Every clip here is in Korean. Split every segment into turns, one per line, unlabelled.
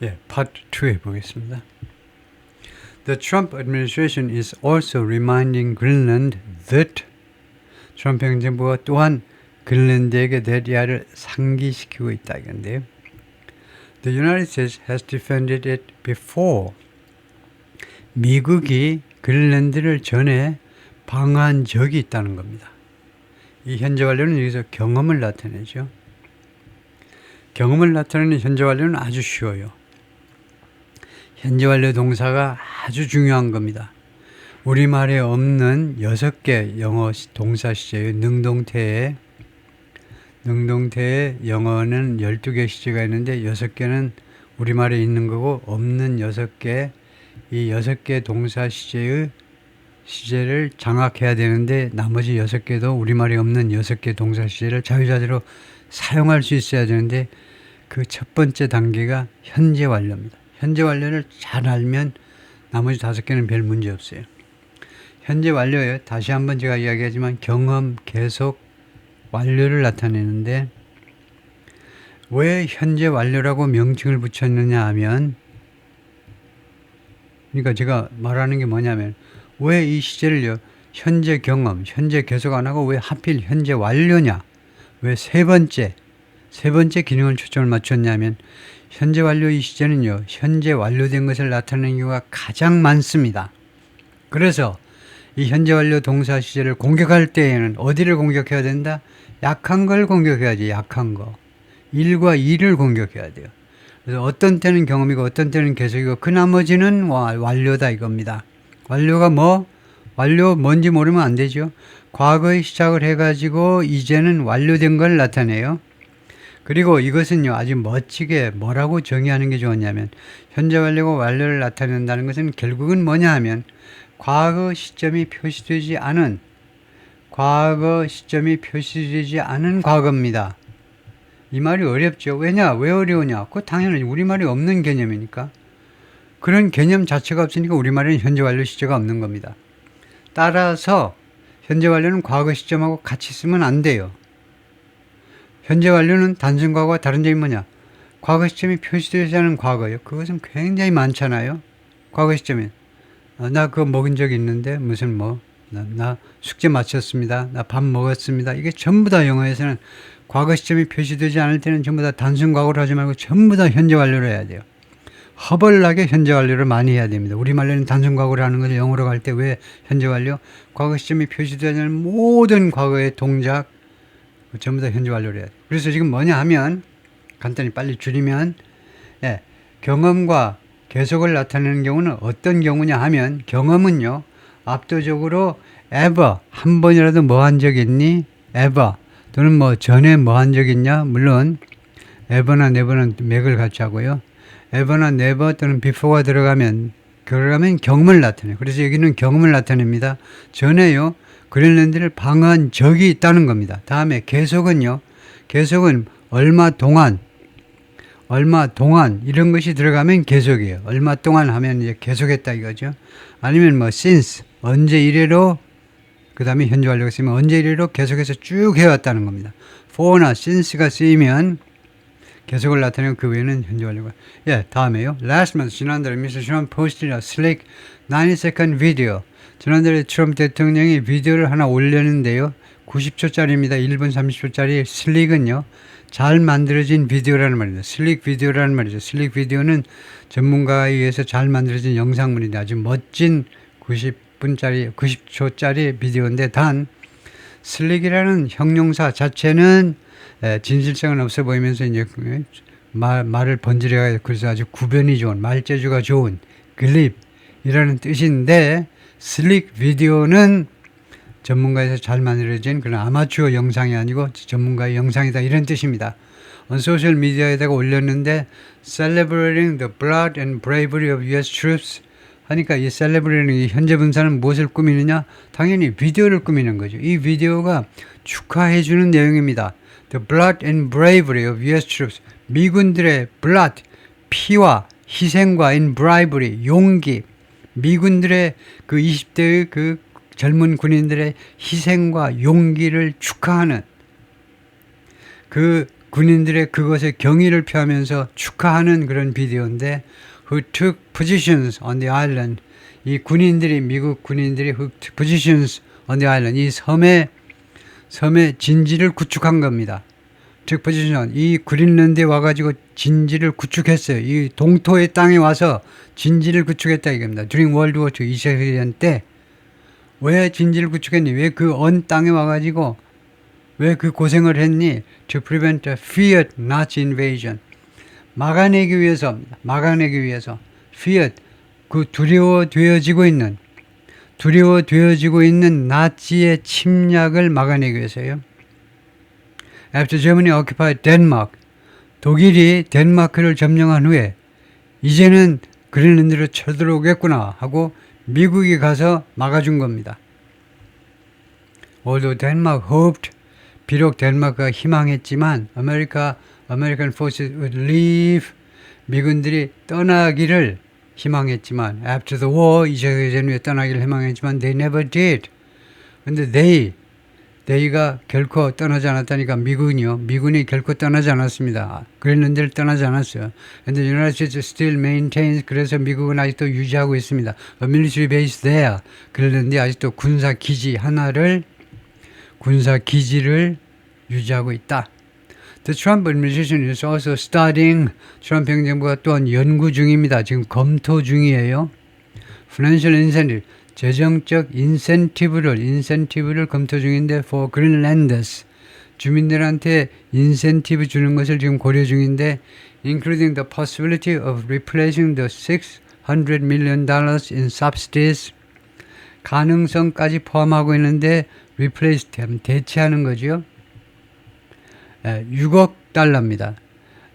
예, 파트 2 해보겠습니다. The Trump administration is also reminding Greenland that 트럼프 행정부가 또한 그린란드에게 대리아를 상기시키고 있다 이건데요. The United States has defended it before. 미국이 그린란드를 전에 방어한 적이 있다는 겁니다. 이 현재 완료는 여기서 경험을 나타내죠. 경험을 나타내는 현재 완료는 아주 쉬워요. 현재 완료 동사가 아주 중요한 겁니다. 우리말에 없는 6개 영어 동사 시제예요. 능동태에 영어는 12개 시제가 있는데 6개는 우리말에 있는 거고 없는 6개, 이 6개 동사 시제를 장악해야 되는데 나머지 6개도 우리말에 없는 6개 동사 시제를 자유자재로 사용할 수 있어야 되는데 그 첫 번째 단계가 현재 완료입니다. 현재 완료를 잘 알면 나머지 5개는 별 문제 없어요. 현재 완료예요. 다시 한번 제가 이야기하지만 경험, 계속, 완료를 나타내는데 왜 현재 완료라고 명칭을 붙였느냐 하면, 그러니까 제가 말하는 게 뭐냐면 왜 이 시제를요 현재 경험, 현재 계속 안 하고 왜 하필 현재 완료냐, 왜 세 번째 기능을 초점을 맞췄냐면 현재 완료 이 시제는요 현재 완료된 것을 나타내는 경우가 가장 많습니다. 그래서 이 현재 완료 동사 시제를 공격할 때에는 어디를 공격해야 된다? 약한 걸 공격해야지. 약한 거. 1과 2를 공격해야 돼요. 그래서 어떤 때는 경험이고 어떤 때는 계속이고 그 나머지는 완료다 이겁니다. 완료가 뭐? 완료 뭔지 모르면 안 되죠. 과거에 시작을 해가지고 이제는 완료된 걸 나타내요. 그리고 이것은요 아주 멋지게 뭐라고 정의하는 게 좋았냐면 현재 완료가 완료를 나타낸다는 것은 결국은 뭐냐 하면 과거 시점이 표시되지 않은 과거입니다. 이 말이 어렵죠. 왜 어려우냐? 그거 당연히 우리말이 없는 개념이니까. 그런 개념 자체가 없으니까 우리말에는 현재 완료 시제가 없는 겁니다. 따라서 현재 완료는 과거 시점하고 같이 쓰면 안 돼요. 현재 완료는 단순 과거와 다른 점이 뭐냐? 과거 시점이 표시되지 않은 과거예요. 그것은 굉장히 많잖아요. 과거 시점이 나 그거 먹은 적 있는데 무슨 나 숙제 마쳤습니다. 나 밥 먹었습니다. 이게 전부 다 영어에서는 과거 시점이 표시되지 않을 때는 전부 다 단순 과거로 하지 말고 전부 다 현재 완료로 해야 돼요. 허벌나게 현재 완료를 많이 해야 됩니다. 우리말로는 단순 과거로 하는 것을 영어로 갈 때 왜 현재 완료? 과거 시점이 표시되지 않은 모든 과거의 동작 전부 다 현재 완료를 해야 돼요. 그래서 지금 뭐냐 하면 간단히 빨리 줄이면 경험과 계속을 나타내는 경우는 어떤 경우냐 하면 경험은요 압도적으로 ever 한 번이라도 뭐 한 적 있니? ever 또는 뭐 전에 뭐 한 적 있냐? 물론 ever나 never는 맥을 같이 하고요. ever나 never 또는 before가 들어가면 경험을 나타내요. 그래서 여기는 경험을 나타냅니다. 전에요 그린란드를 방어한 적이 있다는 겁니다. 다음에 계속은 얼마 동안 이런 것이 들어가면 계속이에요. 얼마 동안 하면 이제 계속했다 이거죠. 아니면 뭐 since 언제 이래로 그 다음에 현재 완료가 쓰면 언제 이래로 계속해서 쭉 해왔다는 겁니다. for나 since가 쓰이면 계속을 나타내고 그 외에는 현재 완료가. 다음에요. Last month 지난달에 Mr. Trump posted a slick 90-second video. 지난달에 트럼프 대통령이 비디오를 하나 올렸는데요. 90초짜리입니다. 1분 30초짜리 슬릭은요. 잘 만들어진 비디오라는 말입니다. 슬릭 비디오라는 말이죠. 슬릭 비디오는 전문가에 의해서 잘 만들어진 영상물인데 아주 멋진 90초짜리 비디오인데 단 슬릭이라는 형용사 자체는 진실성은 없어 보이면서 이제 말을 번지르게 그래서 아주 구변이 좋은 말재주가 좋은 글립이라는 뜻인데 슬릭 비디오는 전문가에서 잘 만들어진 그런 아마추어 영상이 아니고 전문가의 영상이다 이런 뜻입니다. 소셜 미디어에다가 올렸는데 Celebrating the blood and bravery of U.S. troops 하니까 이 셀레브레이팅 이 현재 분사는 무엇을 꾸미느냐? 당연히 비디오를 꾸미는 거죠. 이 비디오가 축하해주는 내용입니다. The blood and bravery of U.S. troops 미군들의 blood 피와 희생과 in bravery 용기 미군들의 그 20대의 그 젊은 군인들의 희생과 용기를 축하하는 그 군인들의 그것에 경의를 표하면서 축하하는 그런 비디오인데 who took positions on the island. 이 군인들이 미국 군인들이 who took positions on the island. 이 섬의 진지를 구축한 겁니다. took position. 이 그린랜드에 와가지고 진지를 구축했어요. 이 동토의 땅에 와서 진지를 구축했다 이겁니다. During World War II 2차 대전 때 왜 진지를 구축했니? 왜 그 언 땅에 와가지고 왜 그 고생을 했니? To prevent a feared Nazi invasion. 막아내기 위해서입니다. 막아내기 위해서. feared. 그 두려워되어지고 있는 나치의 침략을 막아내기 위해서요. After Germany occupied Denmark. 독일이 덴마크를 점령한 후에 이제는 그린랜드로 쳐들어오겠구나 하고 미국이 가서 막아준 겁니다. Although Denmark hoped, 비록 덴마크가 희망했지만 American forces would leave, 미군들이 떠나기를 희망했지만 after the war, 2차 대전 후에 떠나기를 희망했지만 they never did. 근데 they가 결코 떠나지 않았다니까 미군이 결코 떠나지 않았습니다. 그린랜드를 떠나지 않았어요. And the United States still maintains, 그래서 미국은 아직도 유지하고 있습니다. A military base there. 그린랜드에 아직도 군사 기지를 유지하고 있다. The Trump administration is also studying, 트럼프 행정부가 또한 연구 중입니다. 지금 검토 중이에요. Financial incentive, 재정적 인센티브를 검토 중인데 for Greenlanders, 주민들한테 인센티브 주는 것을 지금 고려 중인데 including the possibility of replacing the $600 million in subsidies, 가능성까지 포함하고 있는데 replace, 대체하는 거죠. 6억 달러입니다.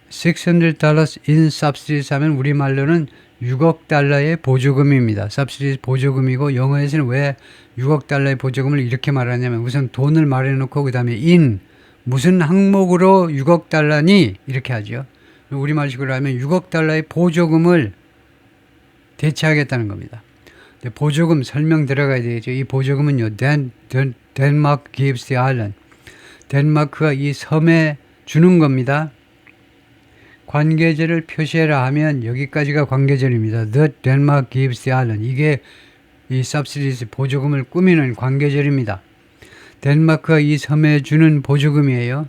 $600 in subsidies 하면 우리말로는 6억 달러의 보조금입니다. subsidies 보조금이고 영어에서는 왜 6억 달러의 보조금을 이렇게 말하냐면 우선 돈을 말해놓고 그 다음에 in 무슨 항목으로 6억 달러니 이렇게 하죠. 우리말식으로 하면 6억 달러의 보조금을 대체하겠다는 겁니다. 보조금 설명 들어가야 되겠죠. 이 보조금은요. Denmark gives the island. 덴마크가 이 섬에 주는 겁니다. 관계절을 표시해라 하면 여기까지가 관계절입니다. The Denmark gives the island. 이게 이 subsidies 보조금을 꾸미는 관계절입니다. 덴마크가 이 섬에 주는 보조금이에요.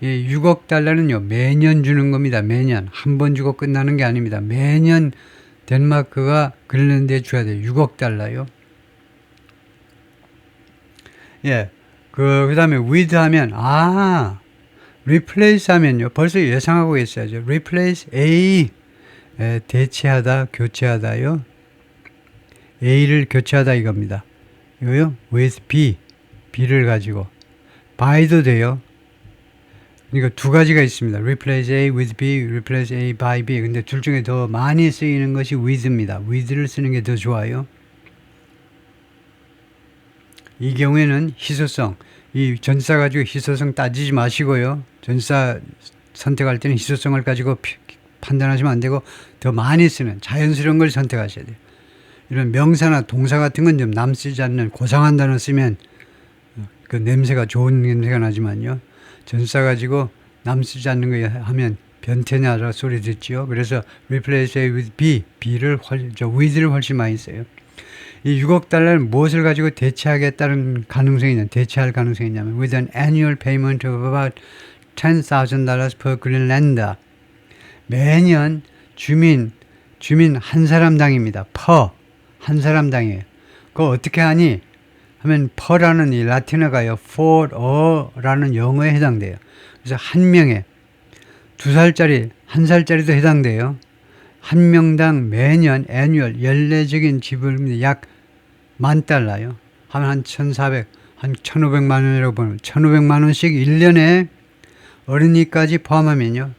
이 6억 달러는요. 매년 주는 겁니다. 매년. 한 번 주고 끝나는 게 아닙니다. 매년 덴마크가 그린랜드에 줘야 돼요. 6억 달러요. 예. 그 다음에 with 하면, replace 하면요. 벌써 예상하고 있어야죠. replace A, 대체하다, 교체하다요. A를 교체하다 이겁니다. 이거요. with B, B를 가지고. by도 돼요. 그러니까 두 가지가 있습니다. replace A with B, replace A by B. 근데 둘 중에 더 많이 쓰이는 것이 with입니다. with를 쓰는 게 더 좋아요. 이 경우에는 희소성, 이 전사 가지고 희소성 따지지 마시고요. 전사 선택할 때는 희소성을 가지고 판단하시면 안 되고 더 많이 쓰는 자연스러운 걸 선택하셔야 돼요. 이런 명사나 동사 같은 건 좀 남 쓰지 않는 고상한 단어 쓰면 그 냄새가 좋은 냄새가 나지만요. 전사 가지고 남 쓰지 않는 거 하면 변태냐라 소리 듣지요. 그래서 replace A with B, with를 훨씬 많이 써요. 이 6억 달러를 무엇을 가지고 대체할 가능성이 있냐면 with an annual payment of about $10,000 per Greenlander. 매년 주민 한 사람당입니다. 한 사람당이에요. 그거 어떻게 하니? 하면 per라는 이 라틴어가요. for a라는 영어에 해당돼요. 그래서 한 명에 2살짜리, 1살짜리도 해당돼요. 한 명당 매년 annual 연례적인 지불입니다. 약 $10,000요. 하면 한 1,400, 한 1,500만 원이라고 보면 1,500만 원씩 1년에 어린이까지 포함하면요.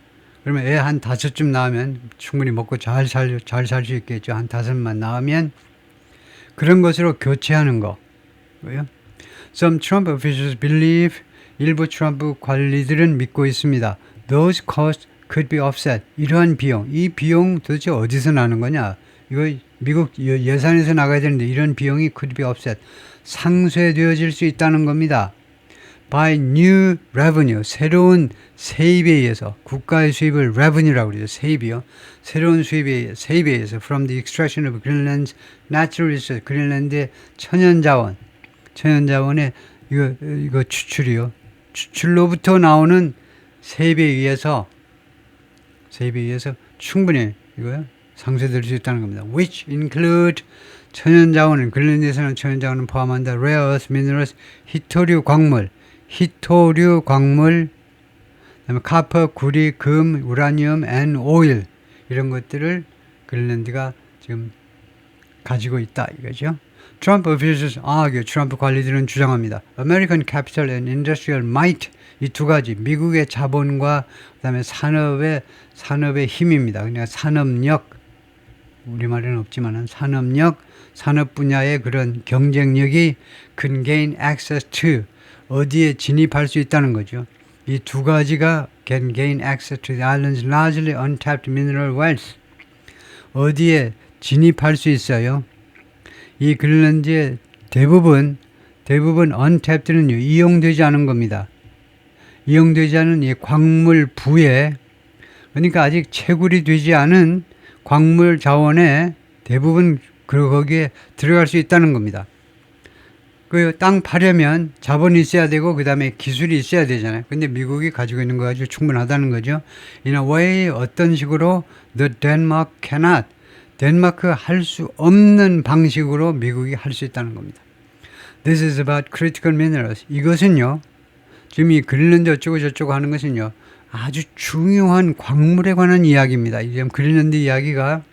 그러면 애 한 5쯤 나오면 충분히 먹고 잘 살 수 있겠죠. 한 5만 나오면 그런 것으로 교체하는 거. Some Trump officials believe, 일부 트럼프 관리들은 믿고 있습니다. Those costs could be offset. 이러한 비용, 이 비용 도대체 어디서 나는 거냐? 이거 미국 예산에서 나가야 되는데 이런 비용이 could be offset. 상쇄되어질 수 있다는 겁니다. by new revenue, 새로운 세입에 의해서, 국가의 수입을 revenue라고 그러죠. 세입이요. 새로운 세입에 의해서 from the extraction of Greenland's natural resources, 그린란드의 천연자원의 이거 추출이요. 추출로부터 나오는 세입에 의해서 충분히 이거요. 상쇄될 수 있다는 겁니다. Which include 천연자원은, 그린란드에서는 천연자원은 포함한다. Rare earth minerals, 희토류 광물, 그다음에 카퍼, 구리, 금, 우라늄, and oil, 이런 것들을 그린란드가 지금 가지고 있다 이거죠. 트럼프 officials, 트럼프 관리들은 주장합니다. American capital and industrial might, 이 두 가지, 미국의 자본과 그다음에 산업의 힘입니다. 그러니까 산업력, 우리말에는 없지만은 산업 분야의 그런 경쟁력이 can gain access to, 어디에 진입할 수 있다는 거죠. 이 두 가지가 can gain access to the island's largely untapped mineral wealth, 어디에 진입할 수 있어요. 이 그린란드의 대부분 untapped는요, 이용되지 않은 겁니다. 이용되지 않은 이 광물 부에, 그러니까 아직 채굴이 되지 않은 광물 자원에 대부분 거기에 들어갈 수 있다는 겁니다. 그 땅 파려면 자본이 있어야 되고 그 다음에 기술이 있어야 되잖아요. 근데 미국이 가지고 있는 거 가지고 충분하다는 거죠. In a way, 어떤 식으로 the Denmark cannot, 덴마크 할 수 없는 방식으로 미국이 할 수 있다는 겁니다. This is about critical minerals. 이것은요, 지금 이 그린란드 어쩌고 저쩌고 하는 것은요, 아주 중요한 광물에 관한 이야기입니다. 지금 그린란드 이야기가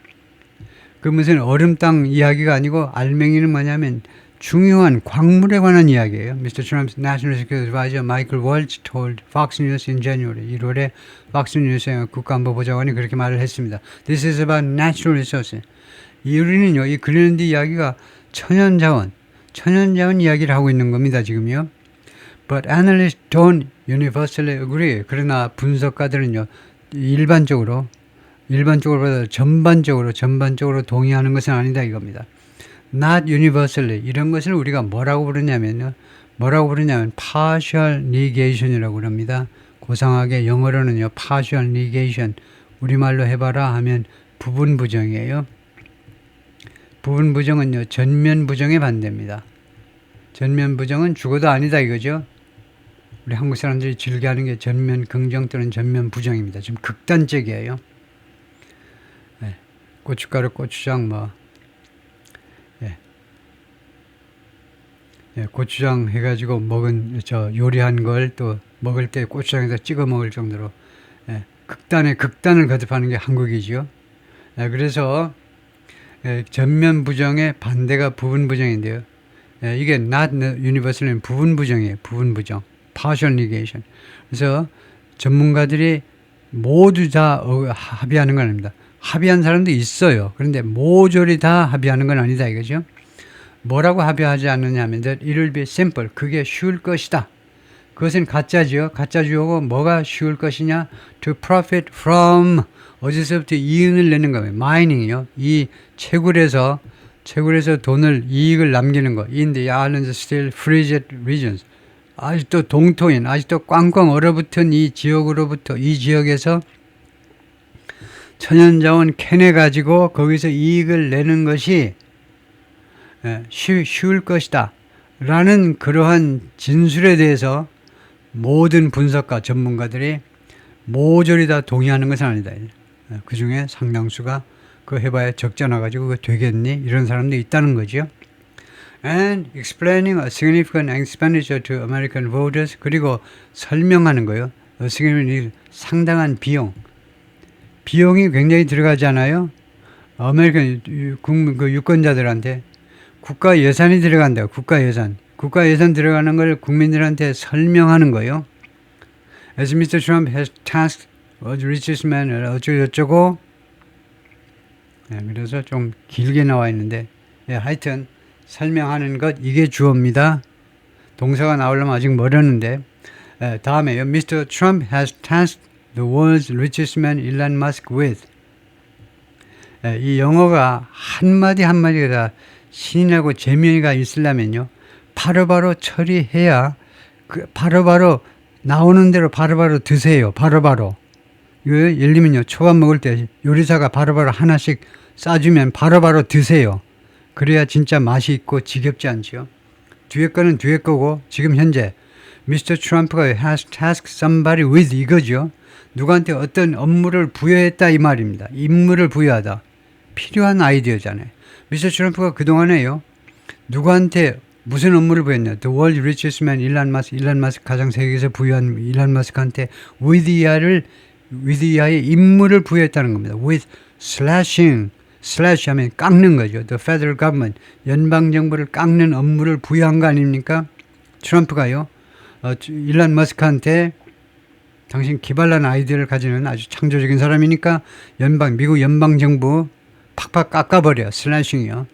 그 무슨 얼음 땅 이야기가 아니고, 알맹이는 뭐냐면 중요한 광물에 관한 이야기예요. Mr. Trump's National Security Advisor Michael Waltz told Fox News in January. 1월에 Fox News의 국가안보보좌관이 그렇게 말을 했습니다. This is about natural resources. 우리는요, 이 그린란드 이야기가 천연자원 이야기를 하고 있는 겁니다, 지금요. But analysts don't universally agree. 그러나 분석가들은요, 일반적으로보다 전반적으로 동의하는 것은 아니다 이겁니다. Not universally. 이런 것을 우리가 뭐라고 부르냐면 partial negation이라고 그럽니다. 고상하게 영어로는요, partial negation. 우리말로 해봐라 하면 부분 부정이에요. 부분 부정은요, 전면 부정에 반대입니다. 전면 부정은 죽어도 아니다 이거죠. 우리 한국 사람들이 즐겨하는 게 전면 긍정 또는 전면 부정입니다. 좀 극단적이에요. 네. 고춧가루, 고추장 고추장 해가지고 요리한 걸 또 먹을 때 고추장에다 찍어 먹을 정도로 극단을 거듭하는 게 한국이지요. 그래서 전면 부정의 반대가 부분 부정인데요. 이게 not universal은 부분 부정이에요. 부분 부정, partial negation. 그래서 전문가들이 모두 다 합의하는 건 아닙니다. 합의한 사람도 있어요. 그런데 모조리 다 합의하는 건 아니다 이거죠. 뭐라고 합의하지 않느냐 하면 it will be simple. 그게 쉬울 것이다. 그것은 가짜지요. 가짜주어고 뭐가 쉬울 것이냐? To profit from, 어디서부터 이윤을 내는 거예요. mining이요. 이 채굴에서 이익을 남기는 거. In the islands still frigid regions. 아직도 동토인, 아직도 꽝꽝 얼어붙은 이 지역에서 천연자원 캐내 가지고 거기서 이익을 내는 것이 쉬울 것이다 라는 그러한 진술에 대해서 모든 분석가 전문가들이 모조리 다 동의하는 것은 아니다. 그 중에 상당수가 그거 해봐야 적잖아 가지고 그거 되겠니? 이런 사람도 있다는 거죠. And explaining a significant expenditure to American voters. 그리고 설명하는 거예요. 상당한 비용이 굉장히 들어가잖아요. 아메리칸 유권자들한테 국가 예산이 들어간다. 국가 예산 들어가는 걸 국민들한테 설명하는 거예요. As Mr. Trump has tasked the richest man 어쩌고 그래서 좀 길게 나와 있는데 하여튼 설명하는 것 이게 주어입니다. 동사가 나오려면 아직 멀었는데 다음에요. Mr. Trump has tasked the world's richest man Elon Musk with. 이 영어가 한마디가 다 신이 나고 재미가 있으려면요. 바로바로 처리해야 바로바로 나오는 대로 바로바로 드세요. 바로바로. 예를 들면요. 초밥 먹을 때 요리사가 바로바로 하나씩 싸주면 바로바로 드세요. 그래야 진짜 맛이 있고 지겹지 않죠. 뒤에 거는 뒤에 거고 지금 현재 미스터 트럼프가 has tasked somebody with 이거죠. 누구한테 어떤 업무를 부여했다 이 말입니다. 임무를 부여하다. 필요한 아이디어잖아요. 미스터 트럼프가 그동안에요. 누구한테 무슨 업무를 부여했냐. The world richest man 일론 마스크 가장 세계에서 부유한 일론 마스크한테 with 이하의 임무를 부여했다는 겁니다. with slashing slash 하면 깎는 거죠. The federal government 연방정부를 깎는 업무를 부여한 거 아닙니까? 트럼프가요. 일론 머스크한테 당신 기발한 아이디어를 가지는 아주 창조적인 사람이니까 미국 연방정부 팍팍 깎아버려. 슬래싱이요.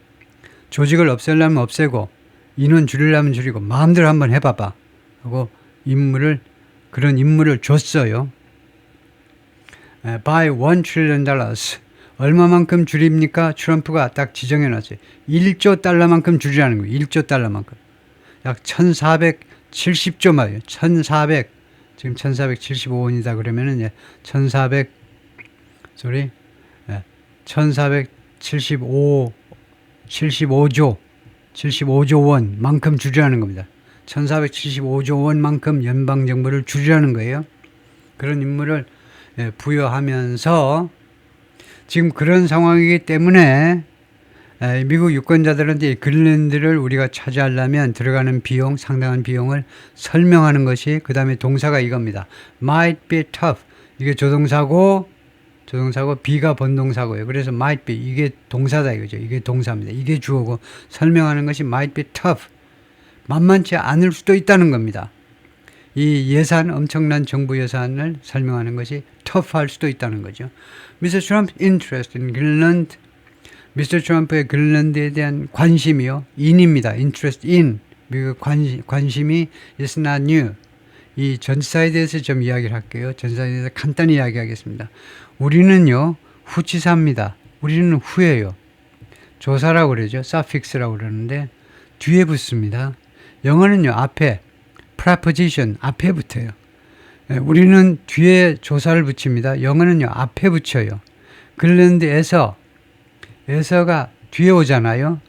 조직을 없애려면 없애고 인원 줄이려면 줄이고 마음대로 한번 해봐봐 하고 그런 임무를 줬어요. By $1 trillion 얼마만큼 줄입니까? 트럼프가 딱 지정해놨어요. 1조 달러만큼 줄이라는 거예요. 1조 달러만큼. 약 1470조 말이에요. 지금 1475원이다 그러면은 1475조 원만큼 줄이라는 겁니다. 1475조 원만큼 연방정부를 줄이라는 거예요. 그런 임무를 부여하면서 지금 그런 상황이기 때문에 미국 유권자들은 이 그린란드를 우리가 차지하려면 들어가는 비용, 상당한 비용을 설명하는 것이 그 다음에 동사가 이겁니다. might be tough. 이게 조동사고 be가 본동사고요. 그래서 might be 이게 동사다 이거죠. 이게 동사입니다. 이게 주어고 설명하는 것이 might be tough. 만만치 않을 수도 있다는 겁니다. 이 엄청난 정부 예산을 설명하는 것이 tough할 수도 있다는 거죠. Mr. Trump's interest in Greenland 미스터 트럼프의 그린란드에 대한 관심이요. in입니다. interest in. 관심이 is not new. 이 전치사에 대해서 좀 이야기를 할게요. 전치사에 대해서 간단히 이야기하겠습니다. 우리는요. 후치사입니다. 우리는 후예요. 조사라고 그러죠. suffix라고 그러는데 뒤에 붙습니다. 영어는요. 앞에 preposition 앞에 붙어요. 우리는 뒤에 조사를 붙입니다. 영어는요. 앞에 붙여요. 그린란드에서가 뒤에 오잖아요.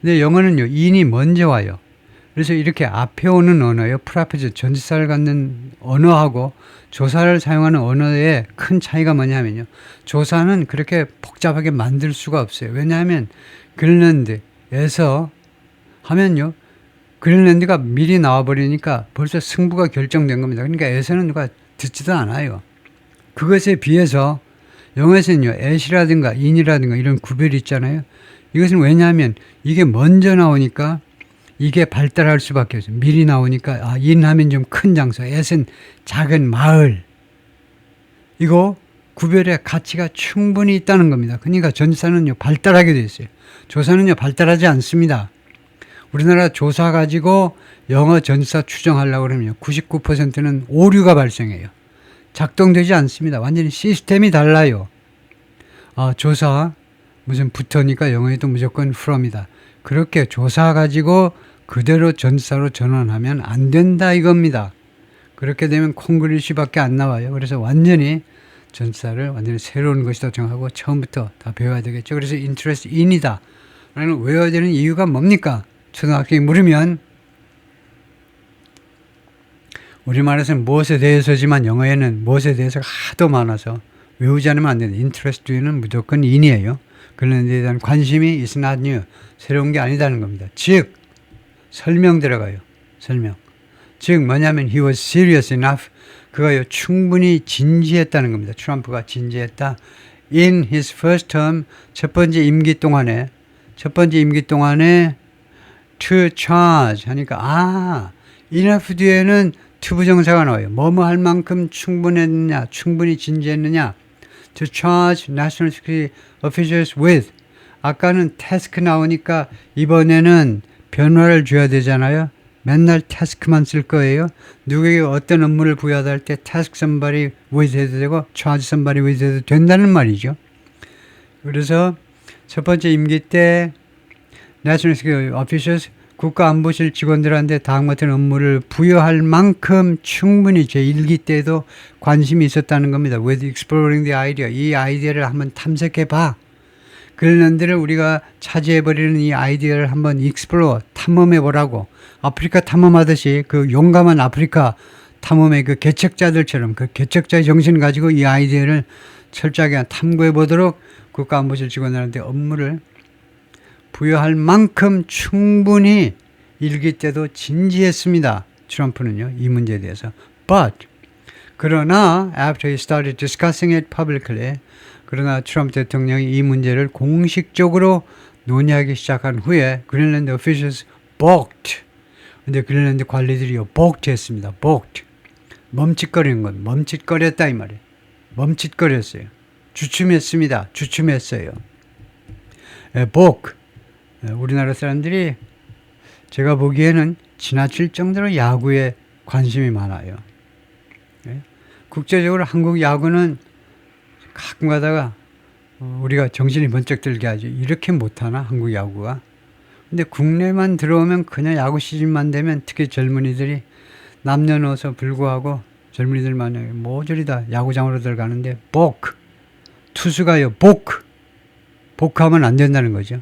근데 영어는요. in이 먼저 와요. 그래서 이렇게 앞에 오는 언어요. 프라포지션 전치사를 갖는 언어하고 조사를 사용하는 언어의 큰 차이가 뭐냐면요. 조사는 그렇게 복잡하게 만들 수가 없어요. 왜냐하면 그린란드에서 하면요. 그린란드가 미리 나와버리니까 벌써 승부가 결정된 겁니다. 그러니까 에서는 누가 듣지도 않아요. 그것에 비해서 영어에서는요. at이라든가 in이라든가 이런 구별이 있잖아요. 이것은 왜냐하면 이게 먼저 나오니까 이게 발달할 수밖에 없어요. 미리 나오니까 in 하면 좀 큰 장소, at은 작은 마을. 이거 구별의 가치가 충분히 있다는 겁니다. 그러니까 전치사는요. 발달하게 되어 있어요. 조사는요. 발달하지 않습니다. 우리나라 조사 가지고 영어 전치사 추정하려고 그러면 99%는 오류가 발생해요. 작동되지 않습니다. 완전히 시스템이 달라요. 조사 무슨 부터니까 영어에도 무조건 from이다. 그렇게 조사 가지고 그대로 전치사로 전환하면 안 된다 이겁니다. 그렇게 되면 콩글리시밖에 안 나와요. 그래서 완전히 전치사를 완전히 새로운 것이다 정하고 처음부터 다 배워야 되겠죠. 그래서 interest in이다 라는 외워야 되는 이유가 뭡니까? 초등학생이 물으면 우리말에서는 무엇에 대해서지만 영어에는 무엇에 대해서가 하도 많아서 외우지 않으면 안 된다. interest in은 무조건 in이에요. 그런데 대한 관심이 is not new. 새로운 게 아니다는 겁니다. 즉 설명 들어가요. 설명. 즉 뭐냐면 he was serious enough. 그가요 충분히 진지했다는 겁니다. 트럼프가 진지했다. In his first term 첫 번째 임기 동안에 to charge 하니까 enough 뒤에는 to 부정사가 나와요. 뭐뭐 할 만큼 충분했느냐, 충분히 진지했느냐. To charge national security officials with. 아까는 task 나오니까 이번에는 변화를 줘야 되잖아요. 맨날 task만 쓸 거예요. 누구에게 어떤 업무를 부여하다 할 때 task somebody with 해도 되고 charge somebody with 해도 된다는 말이죠. 그래서 첫 번째 임기 때 national security officials 국가안보실 직원들한테 다음 같은 업무를 부여할 만큼 충분히 제 1기 때도 관심이 있었다는 겁니다. With exploring the idea. 이 아이디어를 한번 탐색해봐. 그런데를 우리가 차지해버리는 이 아이디어를 한번 explore, 탐험해보라고. 아프리카 탐험하듯이 그 용감한 아프리카 탐험의 그 개척자들처럼 그 개척자의 정신을 가지고 이 아이디어를 철저하게 탐구해보도록 국가안보실 직원들한테 업무를 부여할 만큼 충분히 1기 때도 진지했습니다. 트럼프는요. 이 문제에 대해서. But 그러나 after he started discussing it publicly 그러나 트럼프 대통령이 이 문제를 공식적으로 논의하기 시작한 후에 그린란드 officials balked. 근데 그린란드 관리들이요. balked 했습니다. balked. 멈칫거리는 건 멈칫거렸다 이 말이에요. 멈칫거렸어요. 주춤했습니다. 주춤했어요. balk. 우리나라 사람들이 제가 보기에는 지나칠 정도로 야구에 관심이 많아요. 국제적으로 한국 야구는 가끔 가다가 우리가 정신이 번쩍 들게 하죠. 이렇게 못하나 한국 야구가. 근데 국내만 들어오면 그냥 야구 시즌만 되면 특히 젊은이들이 남녀노소 불구하고 젊은이들만 모조리 다 야구장으로 들어가는데 복 투수가요 복하면 안 된다는 거죠.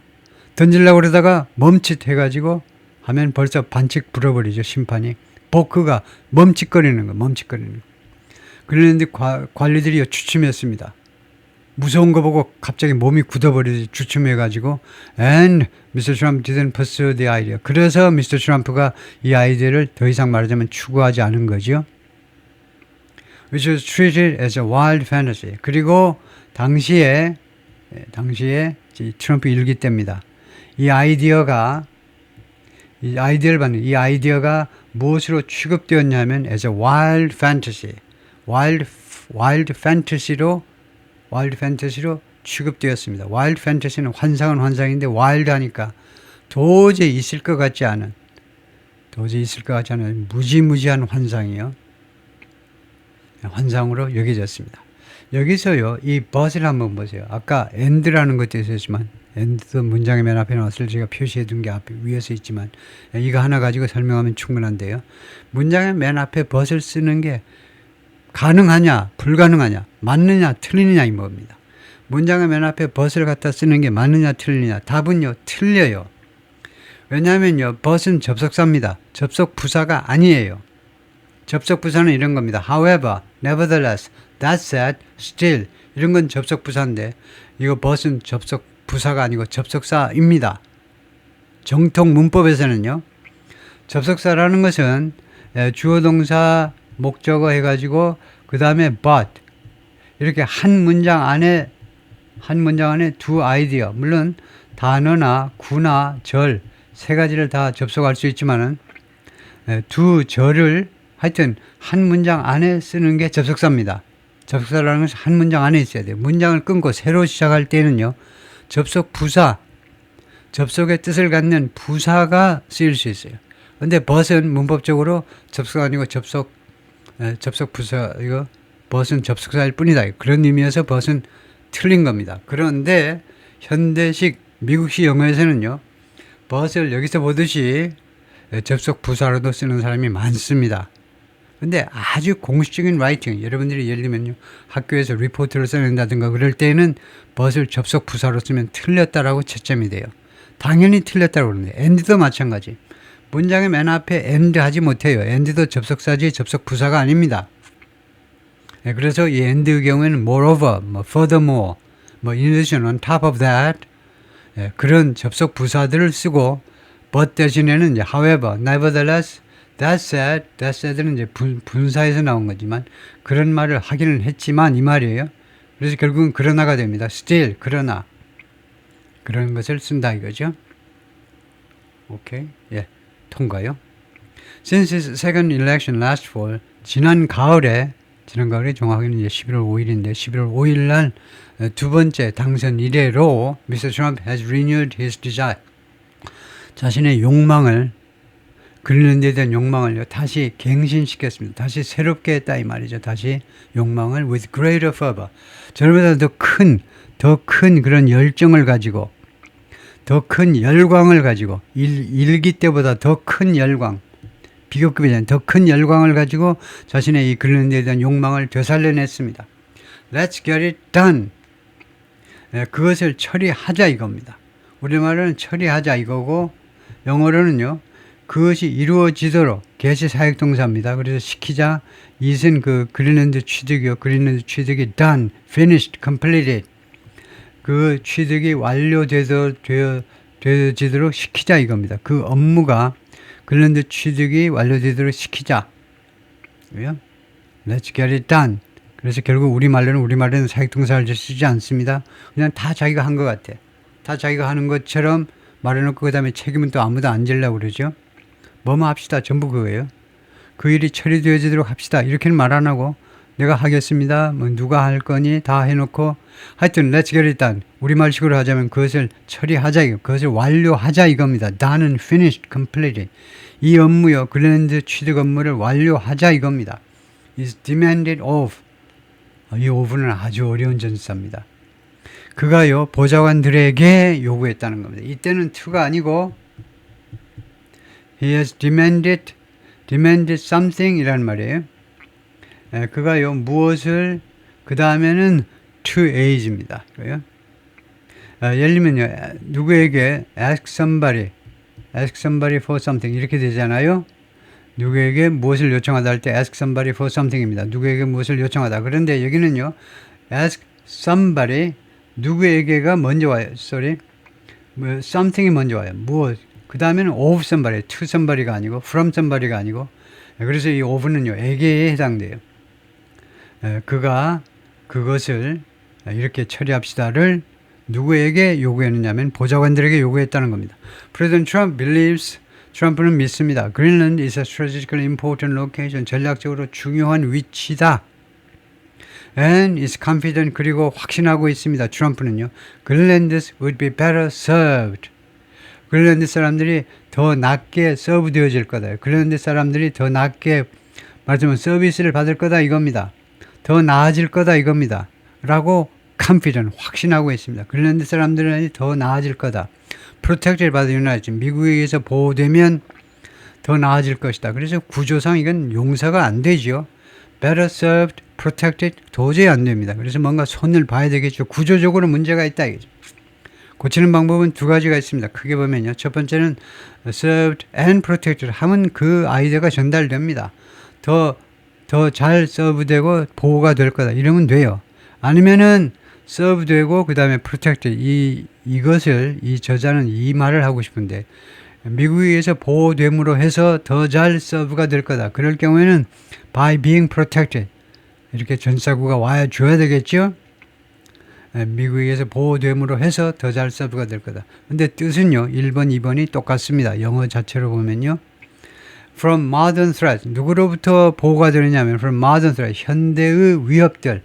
던지려고 그러다가 멈칫해가지고 하면 벌써 반칙 불어버리죠. 심판이. 복가 멈칫거리는 거 멈칫거리는 거. 그런데 관리들이 주춤했습니다. 무서운 거 보고 갑자기 몸이 굳어버리지 주춤해가지고 and Mr. Trump didn't pursue the idea. 그래서 미스터 트럼프가 이 아이디어를 더 이상 말하자면 추구하지 않은 거죠. Which was treated as a wild fantasy. 그리고 당시에 트럼프 1기 때입니다. 이 아이디어를 받는 이 아이디어가 무엇으로 취급되었냐면 as a wild fantasy. wild fantasy로 취급되었습니다. wild fantasy는 환상은 환상인데 wild 하니까 도저히 있을 것 같지 않은 무지무지한 환상이요. 환상으로 여겨졌습니다. 여기서요, 이 but을 한번 보세요. 아까 and라는 것도 있었지만, and도 문장의 맨 앞에 나왔을 때 제가 표시해 둔 게 앞에 위에서 있지만, 이거 하나 가지고 설명하면 충분한데요. 문장의 맨 앞에 but을 쓰는 게 가능하냐, 불가능하냐, 맞느냐, 틀리느냐 이 겁니다. 문장의 맨 앞에 but을 갖다 쓰는 게 맞느냐, 틀리느냐. 답은요, 틀려요. 왜냐하면요, but은 접속사입니다. 접속 부사가 아니에요. 접속 부사는 이런 겁니다. However, nevertheless, that said, still 이런 건 접속 부사인데 이거 but은 접속 부사가 아니고 접속사입니다. 정통 문법에서는요. 접속사라는 것은 주어 동사 목적어 해가지고 그 다음에 but 이렇게 한 문장 안에 두 아이디어 물론 단어나 구나 절 세 가지를 다 접속할 수 있지만은 두 절을 하여튼 한 문장 안에 쓰는 게 접속사입니다. 접속사라는 것은 한 문장 안에 있어야 돼요. 문장을 끊고 새로 시작할 때는요. 접속 부사, 접속의 뜻을 갖는 부사가 쓰일 수 있어요. 근데 but은 문법적으로 접속 아니고 접속 부사, 이거 but은 접속사일 뿐이다. 그런 의미에서 but은 틀린 겁니다. 그런데 현대식 미국식 영어에서는요. but을 여기서 보듯이 접속 부사로도 쓰는 사람이 많습니다. 근데 아주 공식적인 라이팅, 여러분들이 예를 들면요, 학교에서 리포트를 써낸다든가 그럴 때는 but을 접속 부사로 쓰면 틀렸다라고 채점이 돼요. 당연히 틀렸다고 그러는데, and도 마찬가지. 문장의 맨 앞에 and 하지 못해요. and도 접속사지 접속 부사가 아닙니다. 그래서 이 and의 경우에는 moreover, furthermore, in addition, on top of that, 그런 접속 부사들을 쓰고, but 대신에는 이제 however, nevertheless, that said는 이제 분사에서 나온 거지만 그런 말을 하기는 했지만 이 말이에요. 그래서 결국은 그러나가 됩니다. still, 그러나 그런 것을 쓴다 이거죠. 오케이, 통과요. Since his second election last fall, 지난 가을에 정확히는 이제 11월 5일인데 11월 5일 날 두 번째 당선 이래로 Mr. Trump has renewed his desire. 자신의 욕망을 그린란드에 대한 욕망을 다시 갱신시켰습니다. 다시 새롭게 했다 이 말이죠. 다시 욕망을 with greater fervor. 저보다 더 큰 그런 열정을 가지고 더 큰 열광을 가지고 일기 때보다 더 큰 열광, 비교급이 아닌 더 큰 열광을 가지고 자신의 이 그린란드에 대한 욕망을 되살려냈습니다. Let's get it done. 그것을 처리하자 이겁니다. 우리말로는 처리하자 이거고 영어로는요. 그것이 이루어지도록 개시 사역동사입니다. 그래서 시키자 it은 그 그린란드 취득이요. 그린란드 취득이 done, finished, completed. 그 취득이 완료되도록 시키자 이겁니다. 그 업무가 그린란드 취득이 완료되도록 시키자. Let's get it done. 그래서 결국 우리말로는 사역동사를 쓰지 않습니다. 그냥 다 자기가 한 것 같아. 다 자기가 하는 것처럼 말해놓고 그 다음에 책임은 또 아무도 안 지려고 그러죠. 뭐뭐 합시다. 전부 그거예요. 그 일이 처리되어지도록 합시다. 이렇게는 말 안 하고 내가 하겠습니다. 뭐 누가 할 거니 다 해놓고 하여튼 let's get it done. 우리말식으로 하자면 그것을 처리하자. 그것을 완료하자 이겁니다. done은 finished, completed. 이 업무요. 그린란드 취득 업무를 완료하자 이겁니다. is demanded of. 이 of는 아주 어려운 전치사입니다. 그가요. 보좌관들에게 요구했다는 겁니다. 이때는 to가 아니고 he has demanded something 이라는 말이에요. 그가요. 무엇을 그 다음에는 to age입니다. 예를 들면요. 누구에게 ask somebody for something 이렇게 되잖아요. 누구에게 무엇을 요청하다 할 때 ask somebody for something입니다. 누구에게 무엇을 요청하다. 그런데 여기는요. ask somebody 누구에게가 먼저 와요. something이 먼저 와요. 무엇. 그 다음에는 of somebody, to somebody가 아니고 from somebody가 아니고 그래서 이 of는요. 에게에 해당돼요. 그가 그것을 이렇게 처리합시다를 누구에게 요구했느냐면 보좌관들에게 요구했다는 겁니다. President Trump believes 트럼프는 믿습니다. Greenland is a strategically important location. 전략적으로 중요한 위치다. And is confident 그리고 확신하고 있습니다. 트럼프는요. Greenlanders would be better served. 그린란드 사람들이 더 낫게 서브 되어질 거다. 그린란드 사람들이 더 낫게 말하자면 서비스를 받을 거다 이겁니다. 더 나아질 거다 이겁니다. 라고 confident 확신하고 있습니다. 그린란드 사람들이 더 나아질 거다. protected by the United States. 미국에 의해서 보호되면 더 나아질 것이다. 그래서 구조상 이건 용서가 안 되죠. better served, protected 도저히 안 됩니다. 그래서 뭔가 손을 봐야 되겠죠. 구조적으로 문제가 있다 이거죠. 고치는 방법은 두 가지가 있습니다. 크게 보면요. 첫 번째는 served and protected 하면 그 아이디어가 전달됩니다. 더 잘 서브되고 보호가 될 거다. 이러면 돼요. 아니면은 서브되고 그 다음에 protected 이것을 이 저자는 이 말을 하고 싶은데 미국에 의해서 보호됨으로 해서 더 잘 서브가 될 거다. 그럴 경우에는 by being protected 이렇게 전사구가 와야 줘야 되겠죠. 미국에 의해서 보호됨으로 해서 더 잘 서브가 될 거다. 근데 뜻은요. 1번, 2번이 똑같습니다. 영어 자체로 보면요. From modern threats. 누구로부터 보호가 되느냐면 from modern threats. 현대의 위협들.